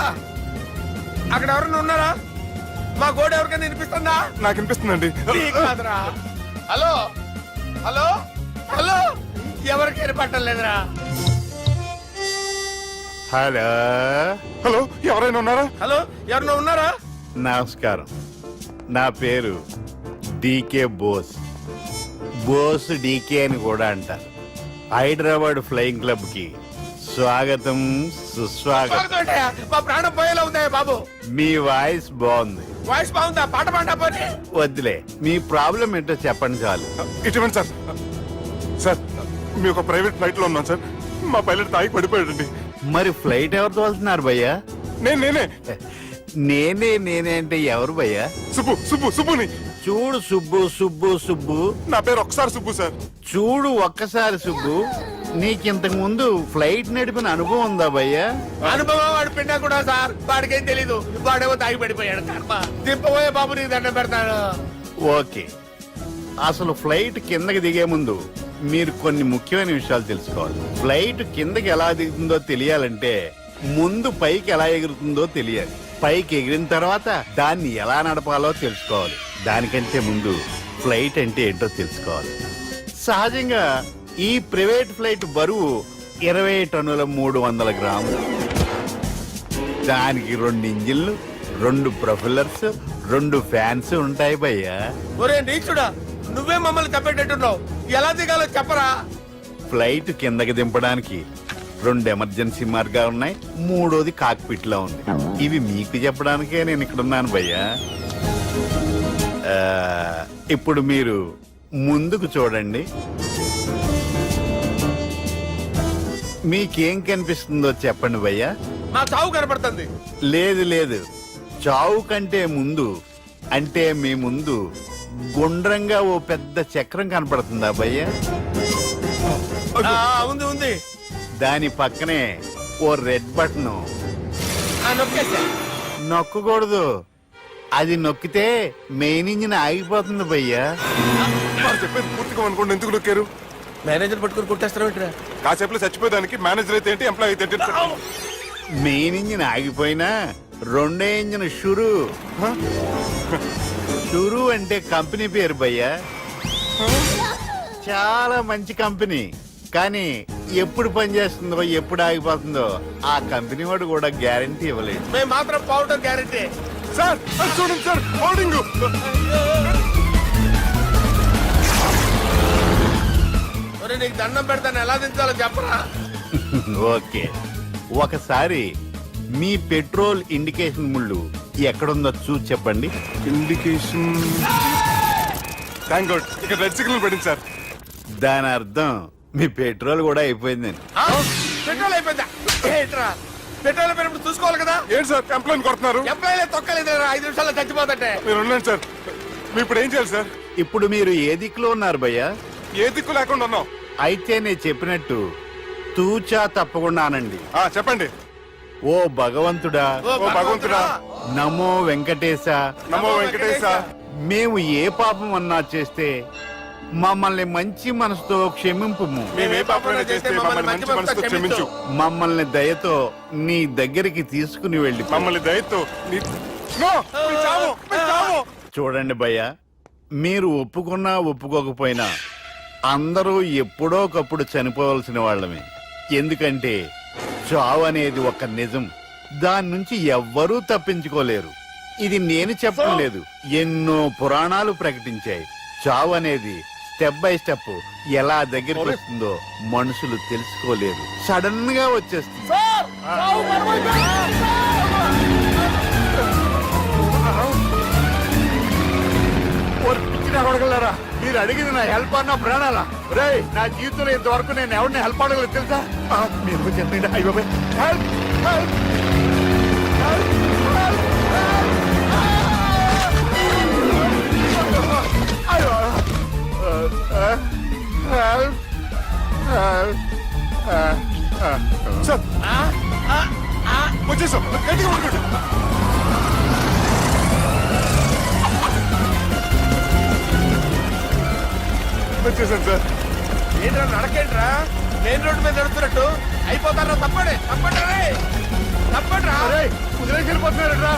C: అక్కడ ఎవరన్నా ఉన్నారా? మా గోడ ఎవరికైనా వినిపిస్తుందా?
O: నాకు వినిపిస్తుందండి.
C: నీకు కాదురా. హలో హలో హలో, ఎవరికి వినపట్టలేదురా.
S: హలో
O: హలో, ఎవరైనా ఉన్నారా?
C: హలో ఎవరన్నా ఉన్నారా?
S: నమస్కారం, నా పేరు డీకే బోస్. బోస్ డీకే అని కూడా అంటారు. హైదరాబాద్ ఫ్లయింగ్ క్లబ్ కి స్వాగతం సుస్వాగతం.
C: మా ప్రాణం పోయేలా ఉందా బాబు?
S: మీ వాయిస్ బాగుంది.
C: వాయిస్ బాగుందా? పాట పాడా పోనీ.
S: వద్దులే, మీ ప్రాబ్లం ఏంటో చెప్పండి చాలు.
O: ఇటువంటి సార్, సార్ మీ ఒక ప్రైవేట్ ఫ్లైట్ లో ఉన్నాం సార్. మా పైలట్ తాగి పడిపోయాడండి.
S: మరి ఫ్లైట్ ఎవరితో వెళ్తున్నారు భయ్యా?
O: నేనే
S: నేనే అంటే ఎవరు భయ్యా?
O: సుబ్బుని.
S: చూడు సుబ్బు,
O: నా పేరు ఒకసారి సుబ్బు సార్.
S: చూడు ఒక్కసారి సుబ్బు, నీకింతకు ముందు ఫ్లైట్ నడిపిన అనుభవం ఉందా భయ్యా?
C: అనుభవం వాడు పిండా కూడా సార్, వాడికేం తెలీదు. వాడేమో తాగి పడిపోయాడు. కర్మ దింపబోయే బాబు నీకు దండం పెడతాడు.
S: ఓకే, అసలు ఫ్లైట్ కిందకి దిగే ముందు మీరు కొన్ని ముఖ్యమైన విషయాలు తెలుసుకోవాలి. ఫ్లైట్ కిందకి ఎలా దిగుతుందో తెలియాలంటే ముందు పైకి ఎలా ఎగురుతుందో తెలియాలి. పైకి ఎగిరిన తర్వాత దాన్ని ఎలా నడపాలో తెలుసుకోవాలి. దానికంటే ముందు ఫ్లైట్ అంటే ఏంటో తెలుసుకోవాలి. సహజంగా ఈ ప్రైవేట్ ఫ్లైట్ బరువు 20 టన్నుల 300 గ్రాములు. దానికి 2 ఇంజిన్లు, 2 ప్రొఫెల్లర్స్, 2 ఫ్యాన్స్ ఉంటాయి భయ్యా.
C: ఒరే నీచుడా, నువ్వే మమ్మల్ని తప్పేటట్టున్నావు. ఎలా దిగాలో చెప్పరా?
S: ఫ్లైట్ కిందకి దింపడానికి 2 ఎమర్జెన్సీ మార్గాలు ఉన్నాయి, 3వది కాక్పిట్ లో ఉంది. ఇవి మీకు చెప్పడానికే నేను ఇక్కడ ఉన్నాను భయ్యా. ఇప్పుడు మీరు ముందుకు చూడండి. మీకేం కనిపిస్తుందో చెప్పండి భయ్యా.
C: నా చావు కనపడుతుంది.
S: లేదు, చావు కంటే ముందు, అంటే మీ ముందు గుండ్రంగా ఓ పెద్ద చక్రం కనపడుతుందా భయ్యా?
C: ఉంది.
S: దాని పక్కనే ఓ రెడ్ బటన్. నొక్కకూడదు, అది నొక్కితే మెయిన్ ఇంజిన్ ఆగిపోతుంది భయ్యా.
O: చెప్పేది పూర్తిగా అనుకోండి. ఎందుకు నొక్కారు?
C: మేనేజర్ పట్టుకుని కొట్టేస్తారా?
O: కాసేపులో చచ్చిపోయేదానికి మేనేజర్ అయితే ఏంటి, ఎంప్లాయ్ అయితే ఏంటి?
S: మెయిన్ ఇంజిన్ ఆగిపోయినా 2వ ఇంజిన్ షురు అంటే కంపెనీ పేరు భయ్యా. చాలా మంచి కంపెనీ. కానీ ఎప్పుడు పనిచేస్తుందో ఎప్పుడు ఆగిపోతుందో ఆ కంపెనీ వాడు కూడా గ్యారంటీ ఇవ్వలేదు.
C: మేము మాత్రం పౌడర్ గ్యారెంటీ.
O: సార్ అది చూడండి సార్, హోర్డింగ్.
C: ఒరే నీకు దండం పెడతాను, ఎలా దించాలో చెప్పరా?
S: ఓకే, ఒకసారి మీ పెట్రోల్ ఇండికేషన్ ముళ్ళు ఎక్కడుందో చూసి చెప్పండి.
O: ఇండికేషన్, థ్యాంక్ గాడ్, ఇక్కడ రెడ్ సిగ్నల్ పడింది సార్.
S: దాని అర్థం మీ పెట్రోల్ కూడా అయిపోయిందని.
C: ఆ? పెట్రోల్ అయిపోయిందా? ఏంట్రా పెట్రోల్ అయిపోయినప్పుడు చూసుకోవాలి కదా.
O: ఏంటి సార్ ఎంప్లాయ్ కొడుతున్నారు?
C: ఎంప్లాయీలే తొక్కలేదు, 5 నిమిషాల్లో చచ్చిపోతుంటే.
O: మీరు ఉండండి సార్, మీరు ఇప్పుడు ఏం చేయాలి సార్?
S: ఇప్పుడు మీరు ఏ దిక్కులో ఉన్నారు భయ్యా?
O: ఏ దిక్కు లేకుండా ఉన్నాం.
S: అయితే నేను చెప్పినట్టు తూచా తప్పకుండా అనండి.
O: చెప్పండి.
S: ఓ భగవంతుడా,
O: ఓ భగవంతుడా,
S: నమో వెంకటేశ,
O: నమో వెంకటేశ.
S: మేము ఏ పాపం అన్నా చేస్తే మమ్మల్ని మంచి మనసుతో క్షమింపుము.
O: మేమే పాపమైనా చేస్తే మమ్మల్ని మంచి మనసుతో క్షమించు.
S: మమ్మల్ని దయతో నీ దగ్గరికి తీసుకుని వెళ్ళి
O: మమ్మల్ని దయతో నో, మీ చావు, మీ చావు.
S: చూడండి భయ్య, మీరు ఒప్పుకున్నా ఒప్పుకోకపోయినా అందరూ ఎప్పుడో ఒకప్పుడు చనిపోవలసిన వాళ్ళమే. ఎందుకంటే చావు అనేది ఒక నిజం, దాని నుంచి ఎవ్వరూ తప్పించుకోలేరు. ఇది నేను చెప్పడం లేదు, ఎన్నో పురాణాలు ప్రకటించాయి. చావు అనేది స్టెప్ బై స్టెప్ ఎలా దగ్గరికి వస్తుందో మనుషులు తెలుసుకోలేరు, సడన్ గా వచ్చేస్తుంది. అడగలరా, మీరు అడిగింది నా హెల్ప్ అన్న ప్రాణాలా? రే, నా జీవితంలో ఇంతవరకు నేను ఎవరిని హెల్ప్ అడగలేదు తెలుసా? మీరు చెప్పండి. అయ్యో హెల్ప్, హెల్ప్,
O: సార్ వచ్చేసాం, గట్టిగా పడుకోండి. వచ్చేసాను సార్.
C: ఏంట్రా నడకేంట్రా, మెయిన్ రోడ్డు మీద నడుస్తున్నట్టు అయిపోతారా? తప్పండి, తప్పండి రే, తప్పండి రా.
S: కుదిరేసి వెళ్ళిపోతున్నారా?